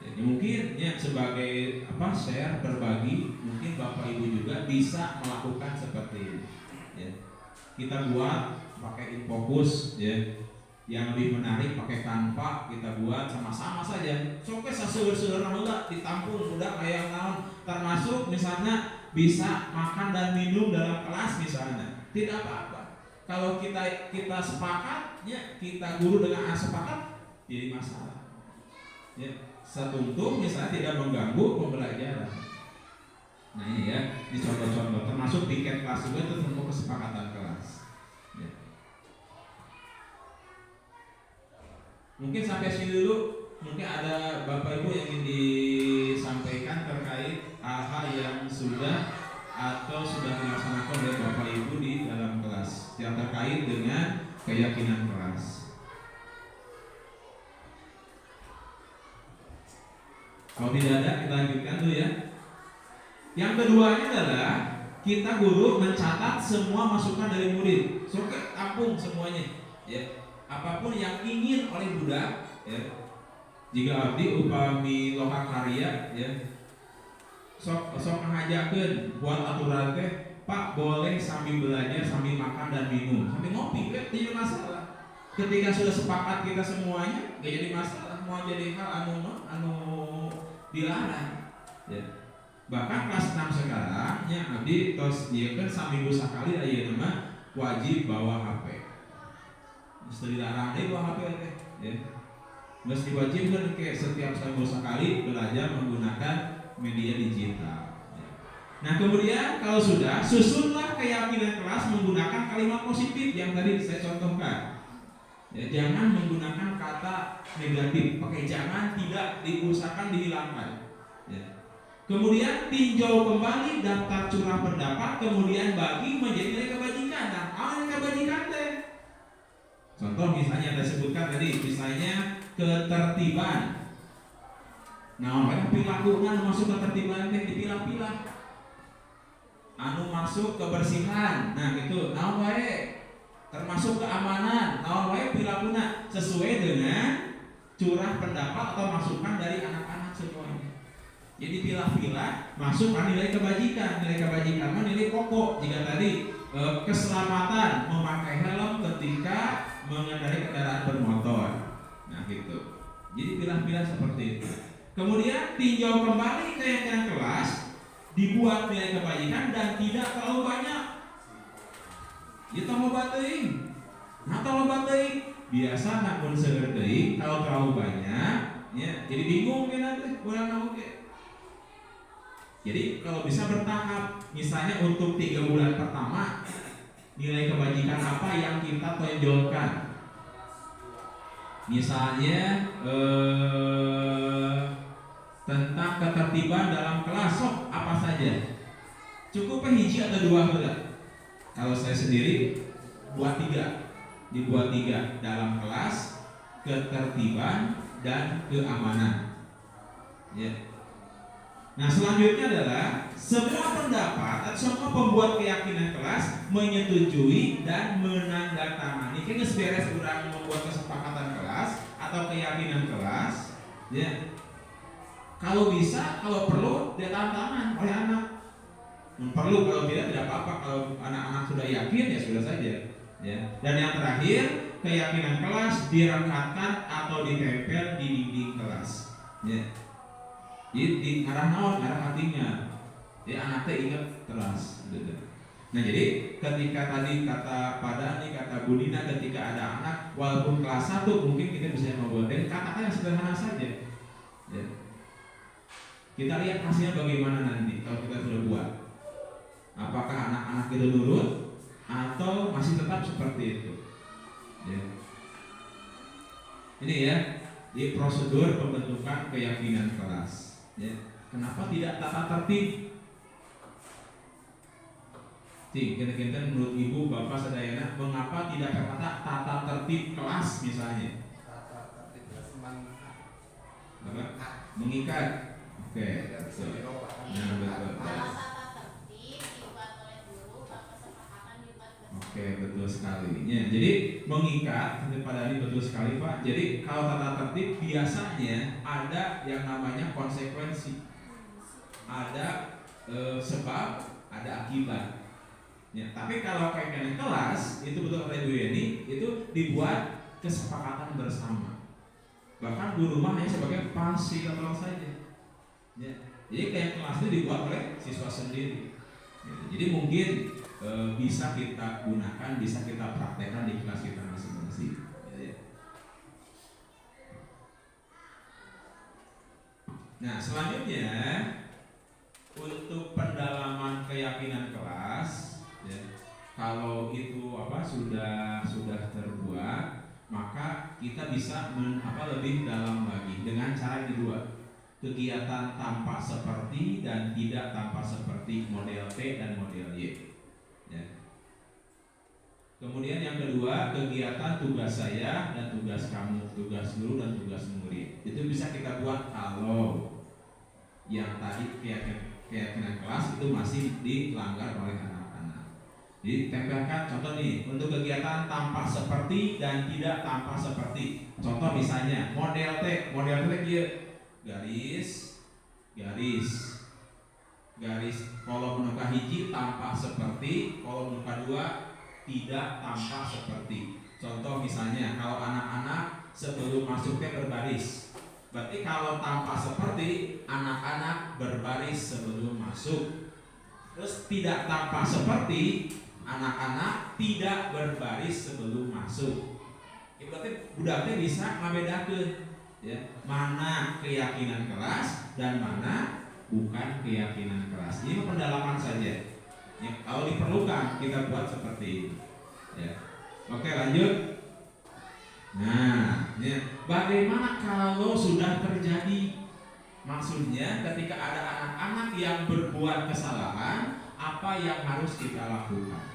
S1: Ya, mungkin ya sebagai share berbagi, mungkin Bapak Ibu juga bisa melakukan seperti ini. Ya. Kita buat pakai infocus ya, yang lebih menarik pakai Canva kita buat sama-sama saja. Soke saseur-seueur heula ditampung budak kayak naon, termasuk misalnya bisa makan dan minum dalam kelas misalnya. Tidak apa-apa. Kalau kita sepakat ya, kita guru dengan sepakat jadi masalah. Ya, setuntung misalnya tidak mengganggu pembelajaran. Nah ini ya, di contoh-contoh termasuk tiket kelas juga itu tentu kesepakatan kelas. Ya. Mungkin sampai sini dulu Mungkin ada Bapak Ibu yang ingin disampaikan terkait hal-hal yang sudah atau sudah dilaksanakan oleh Bapak Ibu di dalam kelas yang terkait dengan keyakinan kelas. Kalau tidak ada, kita lanjutkan dulu ya. Yang keduanya adalah kita guru mencatat semua masukan dari murid. So, tampung semuanya. Ya. Apapun yang ingin oleh budak, ya. Jika abdi upami loka karya, ya. Sok ngajakeun buat aturan teh, Pak boleh sambil belajar, sambil makan dan minum, sambil ngopi, tidak masalah. Ketika sudah sepakat kita semuanya, gak jadi masalah. Mau jadi hal anu dilarang. Ya. Bahkan kelas 6 sekarang, ya abdi tos dia kan saminggu sekali aja nama wajib bawa HP. Mesti dilarang deh bawa HP teh, ya. Mesti diwajibkan kayak setiap seminggu sekali belajar menggunakan media digital. Nah kemudian kalau sudah, susunlah keyakinan kelas menggunakan kalimat positif yang tadi saya contohkan. Ya, jangan menggunakan kata negatif, pakai jangan, tidak, diusahakan dihilangkan. Ya. Kemudian tinjau kembali daftar curah pendapat, kemudian bagi menjadi nilai kebajikan. Nah, apa nilai kebajikan teh? Contoh misalnya saya sebutkan tadi, misalnya ketertiban. Nah, perilakunya masuk ketertiban teh dipilah-pilah. Anu masuk kebersihan. Nah, gitu. Nah, baik. Termasuk keamanan. Nah, baik perilakunya sesuai dengan curah pendapat atau masukan dari anak-anak semuanya. Jadi pilah-pilah masuk nilai kebajikan. Nilai kebajikan mah nilai pokok. Jika tadi keselamatan, memakai helm ketika mengendarai kendaraan bermotor. Nah, gitu. Jadi pilah-pilah seperti itu. Kemudian tinjau kembali keyakinan kelas, dibuat nilai kebajikan dan tidak terlalu banyak. Ya tambah bateing. Nah tambah bateing biasa namun seger teuing, kalau terlalu banyak ya jadi bingung kan nanti urang oke. Jadi kalau bisa bertahap, misalnya untuk 3 bulan pertama nilai kebajikan apa yang kita tonjolkan. Misalnya tentang ketertiban dalam kelas, sok apa saja. Cukup hiji atau 2 bulan. Kalau saya sendiri buat 3, dibuat 3 dalam kelas, ketertiban dan keamanan. Ya. Nah selanjutnya adalah semua pendapat atau semua pembuat keyakinan kelas menyetujui dan menandatangani. Kayaknya beres orang membuat kesepakatan kelas atau keyakinan kelas. Ya. Kalau bisa, kalau perlu dia tangan oleh anak. Perlu, kalau tidak apa-apa. Kalau anak-anak sudah yakin ya sudah saja. Ya. Dan yang terakhir, keyakinan kelas direkatkan atau ditempel di dinding kelas. Ya. Jadi di arah naon, arah hatinya. Ya anaknya ingat terus. Nah jadi ketika tadi kata Pada nih, kata Budina, ketika ada anak walaupun kelas 1 mungkin kita bisa membuat dan kata-kata yang sederhana saja. Ya. Kita lihat hasilnya bagaimana nanti kalau kita sudah buat. Apakah anak-anak itu nurut atau masih tetap seperti itu? Ya. Ini ya, di prosedur pembentukan keyakinan kelas. Ya. Kenapa tidak tata tertib? Kita menurut ibu, bapak, sadayana, mengapa tidak kata tata tertib kelas misalnya?
S2: Tata tertib kelas
S1: mengikat. Oke. Betul. Nah, betul. Oke, betul sekali. Ya, jadi mengikat, pada ini betul sekali Pak. Jadi kalau tata tertib biasanya ada yang namanya konsekuensi, ada sebab, ada akibat. Ya, tapi kalau keyakinan kelas itu betul kata Ibu Yeni, itu dibuat kesepakatan bersama. Bahkan guru mah hanya sebagai fasilitator saja. Ya, jadi keyakinan kelas itu dibuat oleh siswa sendiri. Ya, jadi mungkin bisa kita gunakan, bisa kita praktekkan di kelas kita masing-masing. Ya. Nah selanjutnya untuk pendalaman keyakinan kelas, ya, kalau itu sudah terbuat, maka kita bisa lebih dalam lagi dengan cara yang kedua, kegiatan tampak seperti dan tidak tampak seperti model T dan model Y. Ya. Kemudian yang kedua, kegiatan tugas saya dan tugas kamu, tugas guru dan tugas murid. Itu bisa kita buat kalau yang tadi keyakinan kelas itu masih dilanggar oleh anak-anak. Jadi tempelkan contoh nih, untuk kegiatan tampak seperti dan tidak tampak seperti. Contoh misalnya model T dia garis, kolom nuka hiji tampak seperti, kolom nuka dua tidak tampak seperti. Contoh misalnya kalau anak-anak sebelum masuknya berbaris, berarti kalau tampak seperti anak-anak berbaris sebelum masuk. Terus tidak tampak seperti anak-anak tidak berbaris sebelum masuk. Berarti budaknya bisa membedakan ya, mana keyakinan keras dan mana bukan keyakinan keras. Ini pendalaman saja. Ya, kalau diperlukan kita buat seperti ini. Ya. Oke, lanjut. Nah, ya, bagaimana kalau sudah terjadi? Maksudnya ketika ada anak-anak yang berbuat kesalahan, apa yang harus kita lakukan?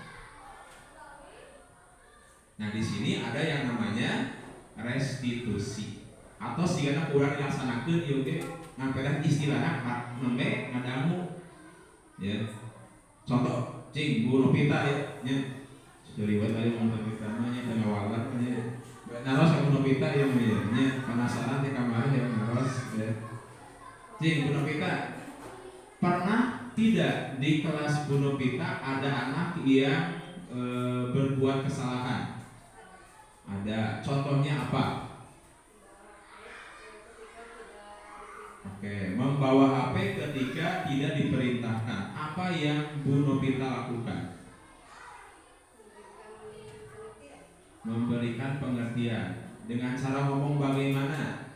S1: Nah, di sini ada yang namanya restitusi. Atau sigana kurang dilaksanakan ieu ge ngampelan istilahna nembe ngadamu. Ya. Contoh, cing Bu Novita ya, nya. Riwayat aya mun Novita mah nya tengah walat nya. Naros ka Bu Novita ya nya penasaran teh kamari ya naros ya. Cing Bu Novita, pernah tidak di kelas Bu Novita ada anak yang berbuat kesalahan? Ada. Contohnya apa? Oke, membawa HP ketika tidak diperintahkan. Apa yang Bu Novita lakukan? Memberikan pengertian. Dengan cara ngomong bagaimana?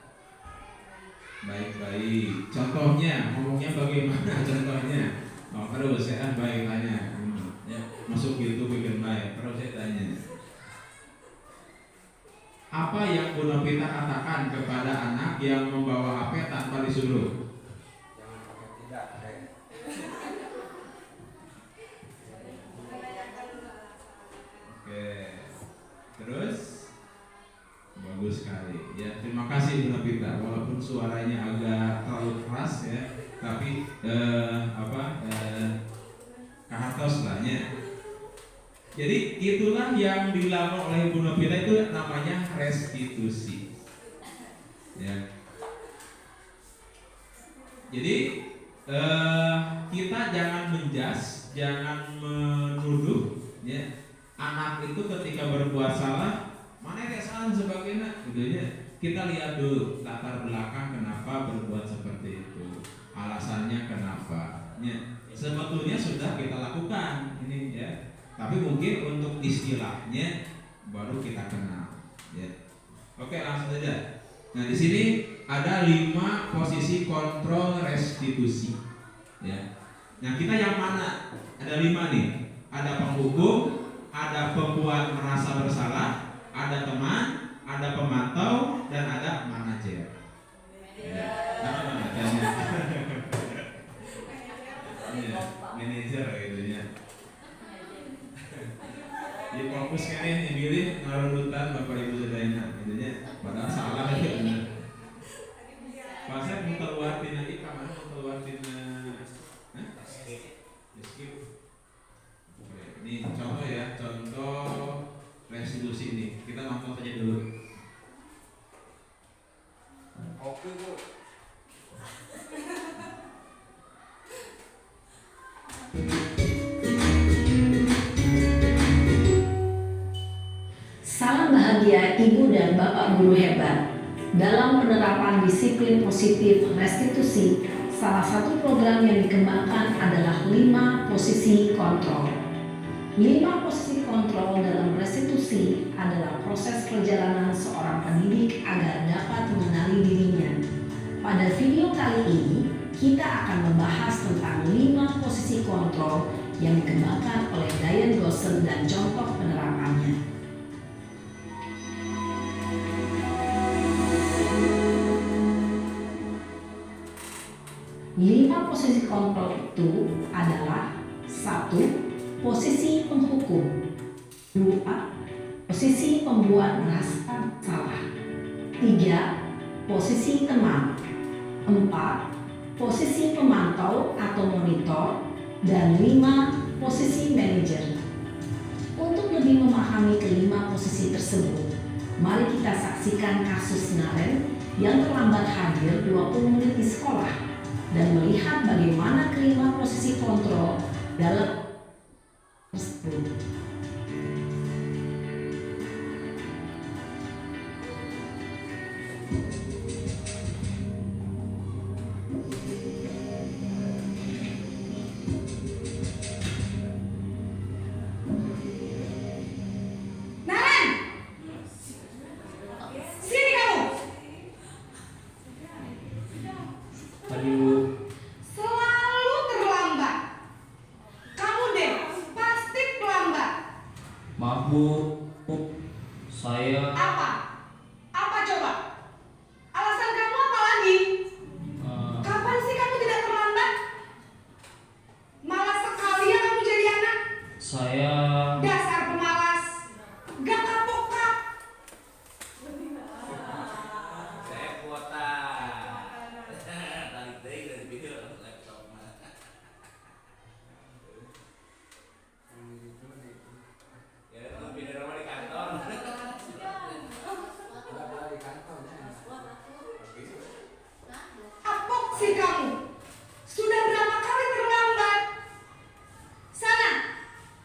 S1: Baik-baik. Contohnya, ngomongnya bagaimana? Contohnya. Oh, terus saya baik tanya. Ya, masuk YouTube bikin baik. Terus saya tanya. Apa yang Bu Novita katakan kepada anak yang membawa HP tanpa disuruh?
S2: Jangan pakai tidak.
S1: Oke. Terus bagus sekali. Ya, terima kasih Bu Novita. Walaupun suaranya agak terlalu keras ya, tapi kahartos lah ya. Jadi itulah yang dilakukan oleh Bu Novita, itu namanya restitusi. Ya. Jadi kita jangan menjas, jangan menuduh ya. Anak itu ketika berbuat salah, mana yang salah sebagainya, gitu ya. Kita lihat dulu latar belakang kenapa berbuat seperti itu, alasannya kenapa. Ya. Sebetulnya sudah kita lakukan ini ya. Tapi mungkin untuk istilahnya baru kita kenal. Ya. Oke, langsung saja. Nah, di sini ada 5 posisi kontrol restitusi. Ya. Nah, kita yang mana? Ada 5 nih. Ada penghukum, ada pembuat merasa bersalah, ada teman, ada pemantau, dan ada manajer. Ya. Manajer gitu ya. Jadi fokus kan yang pilih ngarurutan Bapak Ibu Saudara gitu ya. Padahal salah ya benar. Pasal mau keluar tina kamar mau keluar tina skip. Oke, ini contoh ya, contoh restitusi ini. Kita nonton saja dulu.
S2: Oke, Bu.
S3: Salam bahagia Ibu dan Bapak guru hebat. Dalam penerapan disiplin positif restitusi, salah satu program yang dikembangkan adalah 5 posisi kontrol. 5 posisi kontrol dalam restitusi adalah proses perjalanan seorang pendidik agar dapat mengenali dirinya. Pada video kali ini, kita akan membahas tentang 5 posisi kontrol yang dikembangkan oleh Diane Gosson dan contoh penerapannya. 5 posisi kontrol itu adalah: 1. Posisi penghukum. 2. Posisi pembuat merasa salah. 3. Posisi teman. 4. Posisi pemantau atau monitor. Dan 5. Posisi manajer. Untuk lebih memahami kelima posisi tersebut, mari kita saksikan kasus Naren yang terlambat hadir 20 menit di sekolah dan melihat bagaimana kelima posisi kontrol dalam tersebut.
S4: Naren, sini kamu.
S5: Pagi Bu.
S4: Selalu terlambat. Kamu deh, pasti terlambat.
S5: Maaf Bu. Saya
S4: Apa? Apa coba? Alasan kamu apa lagi? Kapan sih kamu tidak terlambat? Malas sekali ya kamu jadi anak.
S5: saya
S4: Dasar pemalas. Gak kapok-kap.
S6: Saya kuota tarik dari video laptop mah. Ya lebih dari rumah di kantor.
S2: Udah di kantornya.
S4: Apok sih kamu. Sudah berapa kali terlambat? Sana,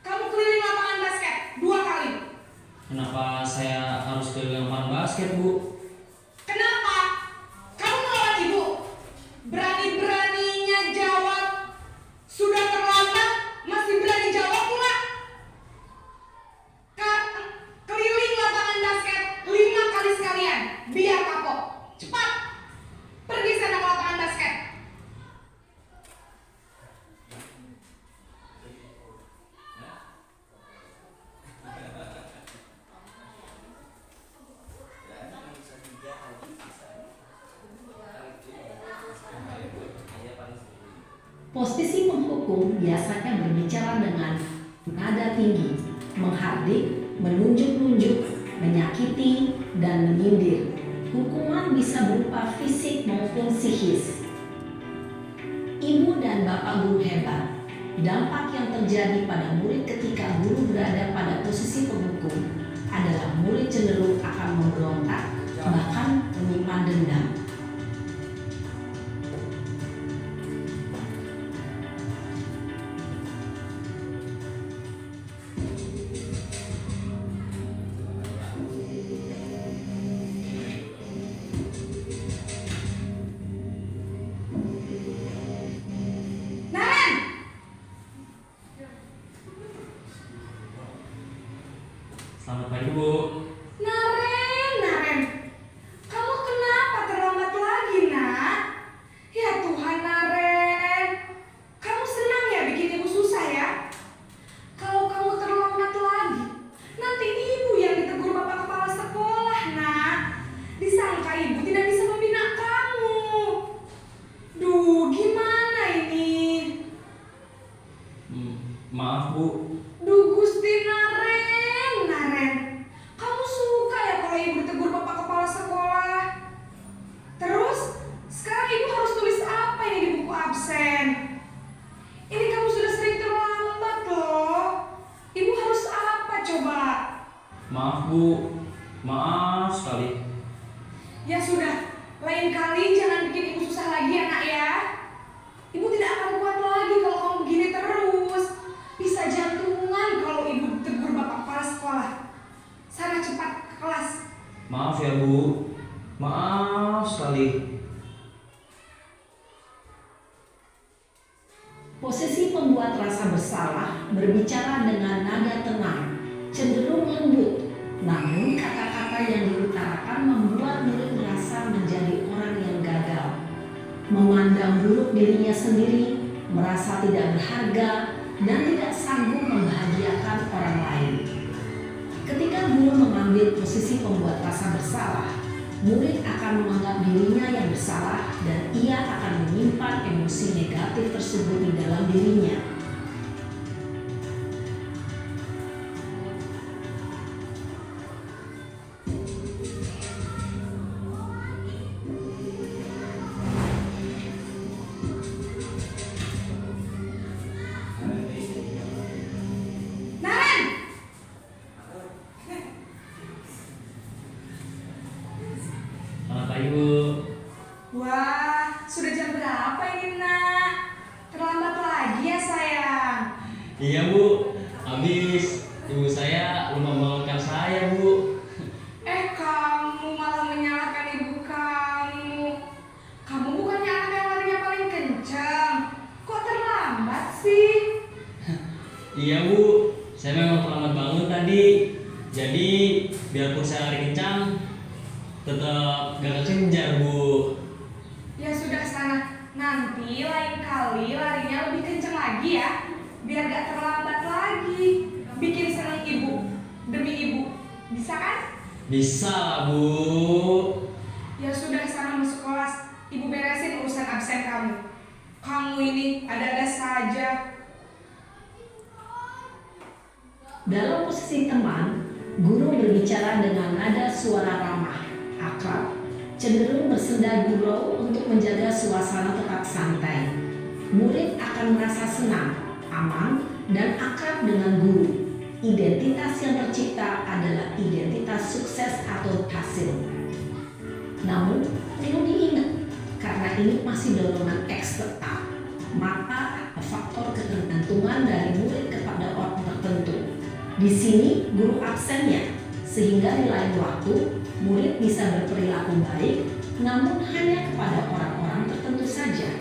S4: kamu keliling lapangan basket 2 kali.
S5: kenapa saya harus ke lapangan basket Bu?
S4: Kenapa? Kamu melawan ibu? Berani-beraninya jawab. Sudah terlambat, masih berani jawab pula. Keliling lapangan basket 5 kali sekalian, biar kapok. Cepat, pergi sana ke lapangan basket.
S3: Posisi penghukum biasanya berbicara dengan nada tinggi, menghardik, menunjuk-nunjuk, menyakiti, dan menyindir. Hukuman bisa berupa fisik maupun psikis. Ibu dan bapak guru hebat. Dampak yang terjadi pada murid ketika guru berada pada posisi penghukum adalah murid cenderung akan memberontak, bahkan menyimpan dendam.
S4: Naren,
S5: Selamat pagi Bu.
S4: Naren, kamu kenapa terlambat lagi, nak? Ya Tuhan, Naren, kamu senang ya bikin ibu susah ya? Kalau kamu terlambat lagi, nanti ibu yang ditegur bapak kepala sekolah, nak. Disangka ibu tidak bisa membina kamu. Duh, gimana ini?
S5: Maaf Bu.
S4: Duh, Gusti Naren, kamu suka ya kalau ibu ditegur bapak kepala sekolah? Terus, sekarang ibu harus tulis apa ini di buku absen? Ini kamu sudah sering terlambat loh. Ibu harus apa coba?
S5: Maaf Bu. Maaf sekali.
S4: Ya sudah, lain kali jangan bikin ibu susah lagi ya nak ya. Ibu tidak akan kuat lagi kalau kamu begini terus. Bisa jantungan kalau ibu ditegur bapak kepala sekolah. Sana cepat ke kelas.
S5: Maaf ya Bu. Maaf sekali.
S3: Posisi pembuat rasa bersalah berbicara dengan nada tenang, cenderung lembut, namun kata-kata yang diutarakan membuat murid merasa menjadi orang yang gagal, memandang buruk dirinya sendiri, merasa tidak berharga, dan tidak sanggup membahagiakan orang lain. Ketika guru mengambil posisi pembuat rasa bersalah, murid akan menganggap dirinya yang bersalah dan ia akan menyimpan emosi negatif tersebut di dalam dirinya.
S4: Naren,
S5: Selamat pagi Bu.
S4: wah, sudah jam berapa ini, Nak? Terlambat lagi ya, sayang.
S5: Iya Bu, habis ibu saya lupa membangunkan saya Bu.
S4: Kamu malah menyalahkan ibu kamu. Kamu bukannya anak yang larinya paling kencang. Kok terlambat sih?
S5: Iya Bu, saya memang terlambat bangun tadi. Jadi biarpun saya lari kencang, tetap gak kekejar Bu.
S4: Ya sudah sana. Nanti lain kali larinya lebih kencang lagi ya. Biar gak terlambat lagi. Bikin senang ibu. Demi ibu. Bisa kan?
S5: Bisa lah Bu.
S4: Ya sudah sana masuk kelas. Ibu beresin urusan absen kamu. Kamu ini ada-ada saja.
S3: Dalam posisi teman, guru berbicara dengan nada suara ramah, akrab, cenderung bersenda gurau untuk menjaga suasana tetap santai. Murid akan merasa senang, aman, dan akrab dengan guru. Identitas yang tercipta adalah identitas sukses atau hasil. Namun, perlu diingat, karena ini masih dorongan X tetap, maka ada faktor ketergantungan dari murid kepada orang tertentu. Di sini guru absennya, sehingga di lain waktu murid bisa berperilaku baik, namun hanya kepada orang-orang tertentu saja.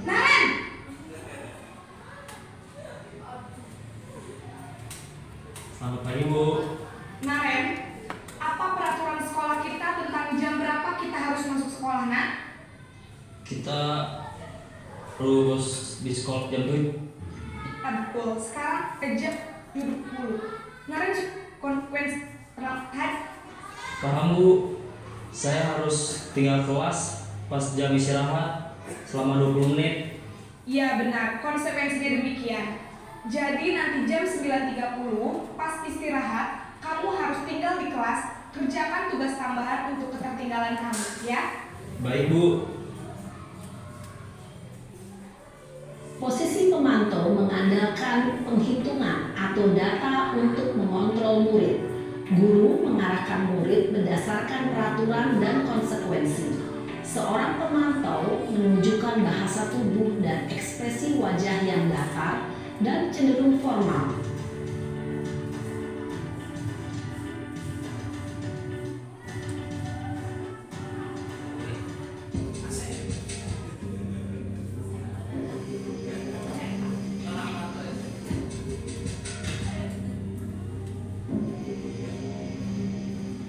S4: Naren!
S5: Selamat pagi Bu.
S4: Naren, apa peraturan sekolah kita tentang jam berapa kita harus masuk sekolah, Nak?
S5: Kita harus di sekolah jam 7.
S4: Betul, sekarang jam duduk dulu. Naren, konsekuensi terlambat.
S5: Paham Bu, saya harus tinggal kelas pas jam istirahat selama 20 menit.
S4: Iya benar, konsekuensinya demikian. Jadi nanti jam 9.30 pas istirahat, kamu harus tinggal di kelas, kerjakan tugas tambahan untuk ketertinggalan kamu, ya?
S5: Baik Bu.
S3: Posisi pemantau mengandalkan penghitungan atau data untuk mengontrol murid. Guru mengarahkan murid berdasarkan peraturan dan konsekuensi. Seorang pemantau menunjukkan bahasa tubuh dan ekspresi wajah yang datar dan cenderung formal.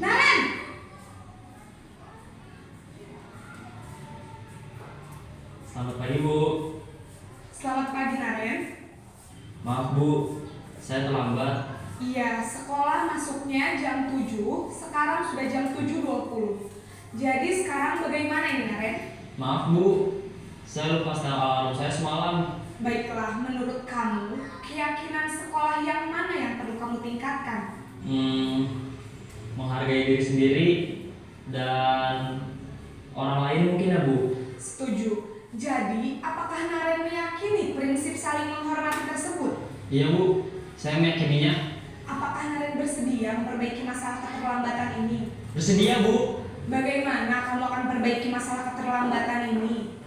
S4: Naren!
S5: Selamat pagi Bu.
S4: Selamat pagi, Naren.
S5: Maaf Bu, saya terlambat.
S4: Iya, sekolah masuknya jam 7, sekarang sudah jam 7.20. Jadi sekarang bagaimana ini, Naren?
S5: Maaf Bu, saya lupa setel alarm saya semalam.
S4: Baiklah, menurut kamu, keyakinan sekolah yang mana yang perlu kamu tingkatkan?
S5: Menghargai diri sendiri dan orang lain mungkin ya Bu.
S4: Setuju. Jadi, apakah Naren meyakini prinsip saling menghormati tersebut?
S5: Iya Bu, saya meyakininya.
S4: Apakah Naren bersedia memperbaiki masalah keterlambatan ini?
S5: Bersedia Bu.
S4: Bagaimana kamu akan perbaiki masalah keterlambatan ini?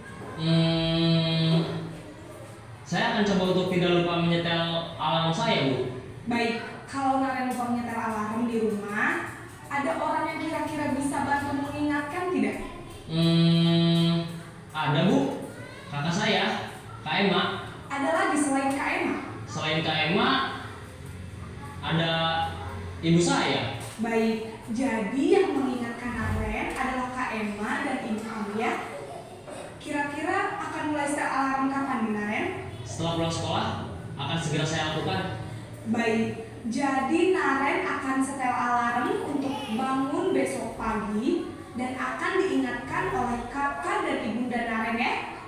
S5: Saya akan coba untuk tidak lupa menyetel alarm saya Bu.
S4: Baik, kalau Naren lupa menyetel alarm di rumah, ada orang yang kira-kira bisa bantu mengingatkan tidak?
S5: Ada Bu, kakak saya, Kak Emma.
S4: Ada lagi selain Kak Emma?
S5: Selain Kak Emma, ada ibu saya.
S4: Baik, jadi
S5: setelah pulang sekolah akan segera saya lakukan.
S4: Baik, jadi Naren akan setel alarm untuk bangun besok pagi dan akan diingatkan oleh kakak dan ibunda Naren ya.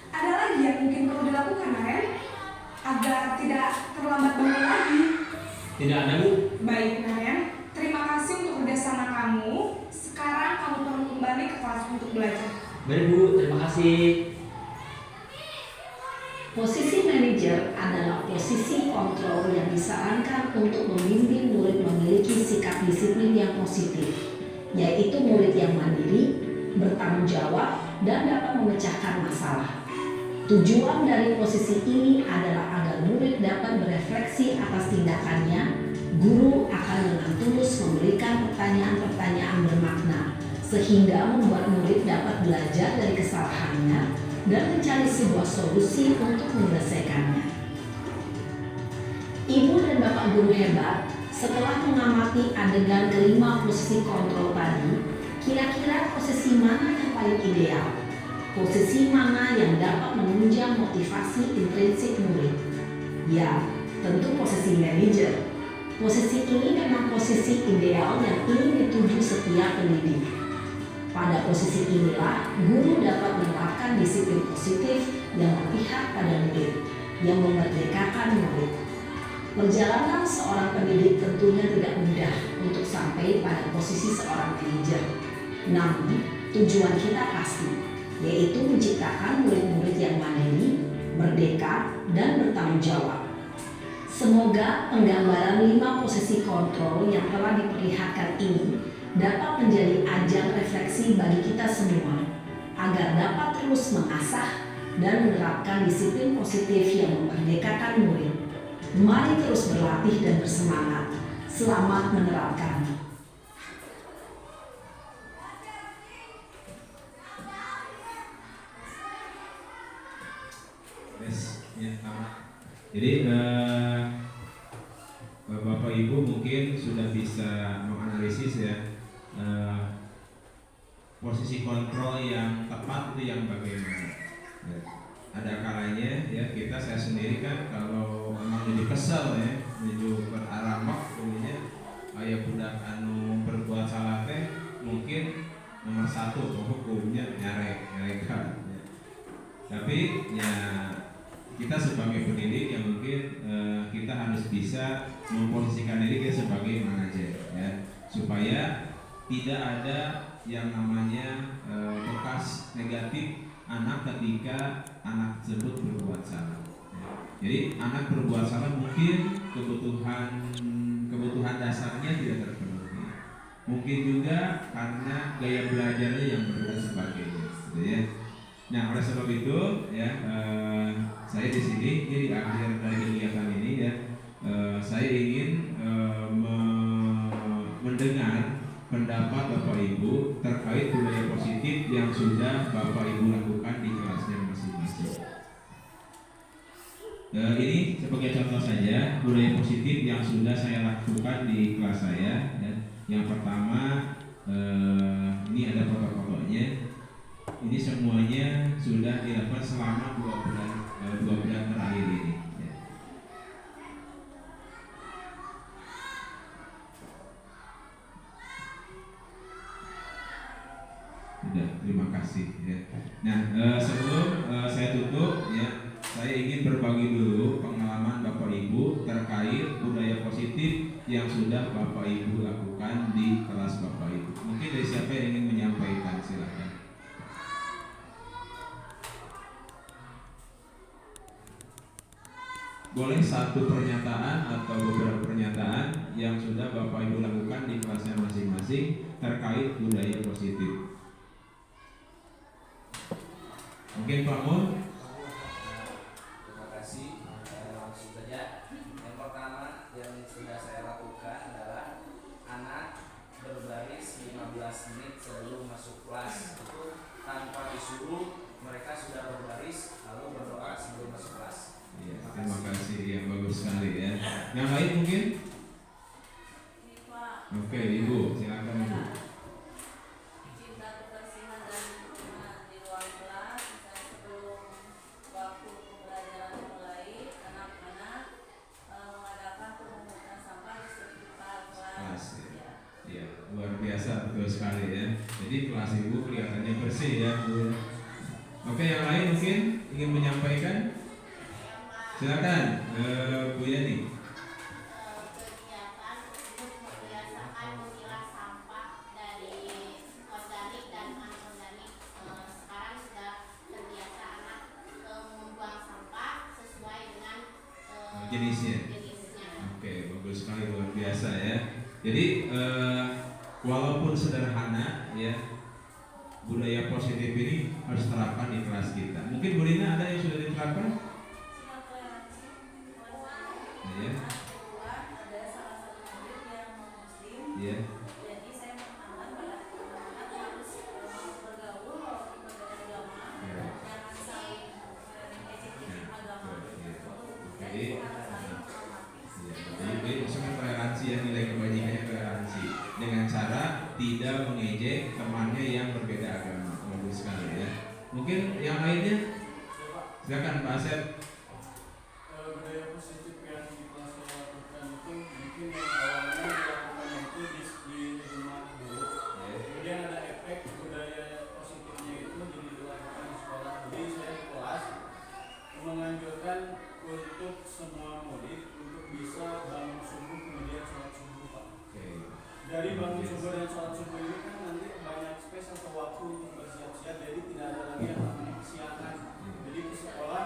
S4: Ada lagi yang mungkin perlu dilakukan Naren agar tidak terlambat bangun lagi?
S5: Tidak ada, Bu.
S4: Baik Naren, terima kasih untuk kerjasama kamu. Sekarang kamu perlu kembali ke kelas untuk belajar.
S5: Baik, Bu. Terima kasih.
S3: Posisi manajer adalah posisi kontrol yang disarankan untuk membimbing murid memiliki sikap disiplin yang positif, yaitu murid yang mandiri, bertanggung jawab, dan dapat memecahkan masalah. Tujuan dari posisi ini adalah agar murid dapat berefleksi atas tindakannya. Guru akan dengan tulus memberikan pertanyaan-pertanyaan bermakna, sehingga membuat murid dapat belajar dari kesalahannya dan mencari sebuah solusi untuk menyelesaikannya. Ibu dan Bapak guru hebat, setelah mengamati adegan kelima posisi kontrol tadi, kira-kira posisi mana yang paling ideal? Posisi mana yang dapat menunjang motivasi intrinsik murid? Ya, tentu posisi manajer. Posisi ini memang posisi ideal yang ingin dituju setiap pendidik. Pada posisi inilah, guru dapat menerapkan disiplin positif yang berpihak pada murid, yang memerdekakan murid. Perjalanan seorang pendidik tentunya tidak mudah untuk sampai pada posisi seorang manajer. Namun, tujuan kita pasti, yaitu menciptakan murid-murid yang mandiri, merdeka, dan bertanggung jawab. Semoga penggambaran 5 posisi kontrol yang telah diperlihatkan ini dapat menjadi ajang refleksi bagi kita semua agar dapat terus mengasah dan menerapkan disiplin positif yang memerdekakan murid. Mari terus berlatih dan bersemangat. Selamat menerapkan.
S1: Jadi Bapak Ibu mungkin sudah bisa menganalisis ya posisi kontrol yang tepat itu yang bagaimana. Ya, ada kalanya ya saya sendiri kan kalau memang jadi kesel ya menuju beraramak punya ayah budak anu berbuat salah teh mungkin nomor 1 hukumnya nyarek kan. Ya. Tapi ya kita sebagai pendidik yang mungkin kita harus bisa memposisikan diri kita sebagai manajer ya supaya tidak ada yang namanya bekas negatif anak ketika anak tersebut berbuat salah. Ya. Jadi anak berbuat salah mungkin kebutuhan dasarnya tidak terpenuhi. Mungkin juga karena gaya belajarnya yang berbeda sebagainya, gitu ya. Nah oleh sebab itu ya saya di sini di akhir dari kegiatan ini ya saya ingin mendengar pendapat Bapak Ibu terkait budaya positif yang sudah Bapak Ibu lakukan di kelasnya masing-masing. Ini sebagai contoh saja budaya positif yang sudah saya lakukan di kelas saya. Ya. Yang pertama ini ada foto-fotonya. Ini semuanya sudah dilakukan selama 2 bulan terakhir ini. Ya. Sudah, terima kasih. Ya. Nah, sebelum saya tutup, ya, saya ingin berbagi dulu pengalaman Bapak Ibu terkait budaya positif yang sudah Bapak Ibu lakukan di kelas Bapak Ibu. Mungkin dari siapa yang ingin menyampaikan, silakan. Boleh satu pernyataan atau beberapa pernyataan yang sudah Bapak Ibu lakukan di kelasnya masing-masing terkait budaya positif. Mungkin Pak Mun.
S6: Terima kasih. Langsung saja. Yang pertama yang sudah saya lakukan adalah anak berbaris 15 menit sebelum masuk kelas. Itu tanpa disuruh, mereka sudah berbaris lalu berdoa sebelum masuk kelas.
S1: Ya, terima kasih, ya bagus sekali ya. Yang lain mungkin? Oke, Ibu, silakan Ibu.
S7: Cinta kebersihan dan lingkungan di ruang kelas, misalnya sebelum waktu pembelajaran
S1: kasih ya Bu. Oke, yang lain mungkin ingin menyampaikan? Silakan Bu Yani.
S7: Kegiatan untuk membiasakan memilah sampah dari organik dan anorganik. Sekarang sudah terbiasa anak membuang sampah sesuai dengan
S1: Jenisnya. Oke, bagus sekali, luar biasa ya. Jadi walaupun sederhana ya, budaya positif ini harus terapkan di kelas kita. Mungkin Bu Rina ada yang sudah diterapkan?
S7: sikap toleransi.
S1: Ya.
S7: Kedua, ada salah satu murid yang muslim.
S1: Ya.
S7: Jadi saya menekankan pada anak harus bergaul walaupun berbeda agama,
S1: Ya.
S7: jangan saling ejek-ejek agama. Dan
S1: Jadi
S7: harus saling menghormati.
S1: jadi maksudnya toleransi ya, nilai kebajikannya toleransi dengan cara tidak mengejek temannya yang berbeda agama. Bagus sekali ya. Mungkin yang lainnya, silakan Pak Asep.
S8: Budaya positif yang di kelas saya lakukan itu mungkin yang awalnya dilakukan itu di rumah dulu. Kemudian ada efek budaya positifnya itu jadi dilakukan di sekolah. Jadi saya di kelas menganjurkan untuk semua murid untuk bisa bangun subuh kemudian sholat subuh Pak. Dari bangun subuh dan sholat subuh ini kan nanti banyak space atau waktu untuk bersiap-siap, jadi tidak ada lagi yang namanya kesiangan. Jadi ke sekolah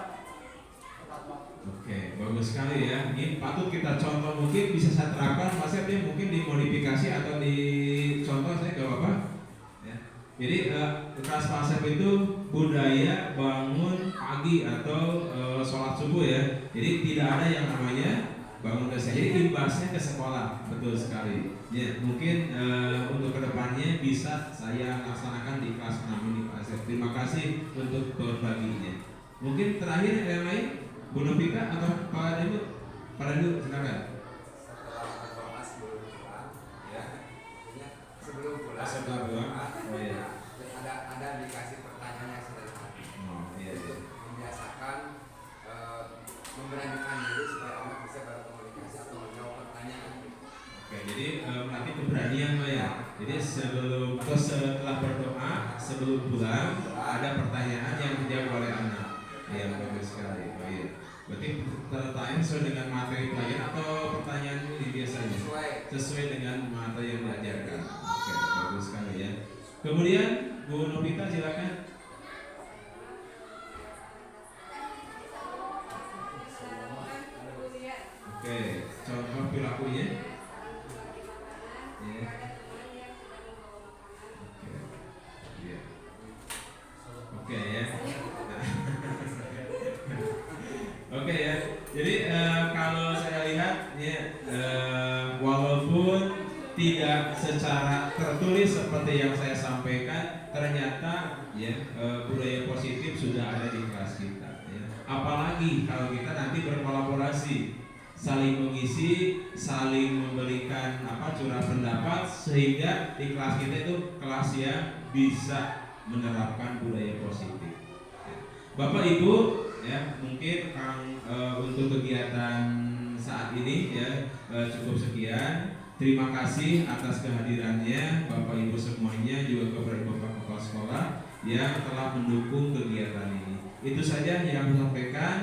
S8: tepat waktu.
S1: Oke, bagus sekali ya. Ini patut kita contoh, mungkin bisa saya terapkan Pak Asep ya, mungkin dimodifikasi atau dicontoh saya gak apa-apa. Ya. Jadi kelas Pak Asep itu budaya bangun pagi atau sholat subuh ya. Jadi tidak ada yang namanya bangun ke saya. Jadi imbasnya ke sekolah, betul sekali. Ya, mungkin untuk kedepannya bisa saya laksanakan di kelas 6 ini Pak Asep. Terima kasih untuk berbaginya. Mungkin terakhir yang lain, Bu Novita atau Pak Debu? Pak Debu, silakan.
S2: Setelah berdoa sebelum pulang, ya, artinya sebelum pulang.
S1: Setelah pulang. Oh iya.
S2: Ada dikasih pertanyaan yang sederhana.
S1: Oh iya.
S2: Untuk membiasakan memberanikan diri supaya anak bisa berkomunikasi atau menjawab pertanyaan.
S1: Oke, jadi melatih keberanian Pak ya. Jadi sebelum atau setelah berdoa, sebelum pulang ada pertanyaan yang dijawab oleh anak. Iya, bagus sekali. Oh iya. Berarti pertanyaan sesuai dengan materi pelajaran atau pertanyaan ini biasanya? Sesuai dengan materi yang diajarkan. Oke, bagus sekali ya. Kemudian Bu Novita silakan. Oke, contoh perilakunya. Ya. Oke. Iya. Oke ya. Oke ya. Jadi kalau saya lihat ya, walaupun tidak secara tertulis seperti yang saya sampaikan, ternyata ya budaya positif sudah ada di kelas kita. Ya. Apalagi kalau kita nanti berkolaborasi, saling mengisi, saling memberikan curah pendapat, sehingga di kelas kita itu kelas yang bisa menerapkan budaya positif. Ya. Bapak Ibu, ya mungkin untuk kegiatan saat ini ya cukup sekian. Terima kasih atas kehadirannya Bapak Ibu semuanya, juga kepada Bapak Kepala Sekolah yang telah mendukung kegiatan ini. Itu saja yang saya sampaikan.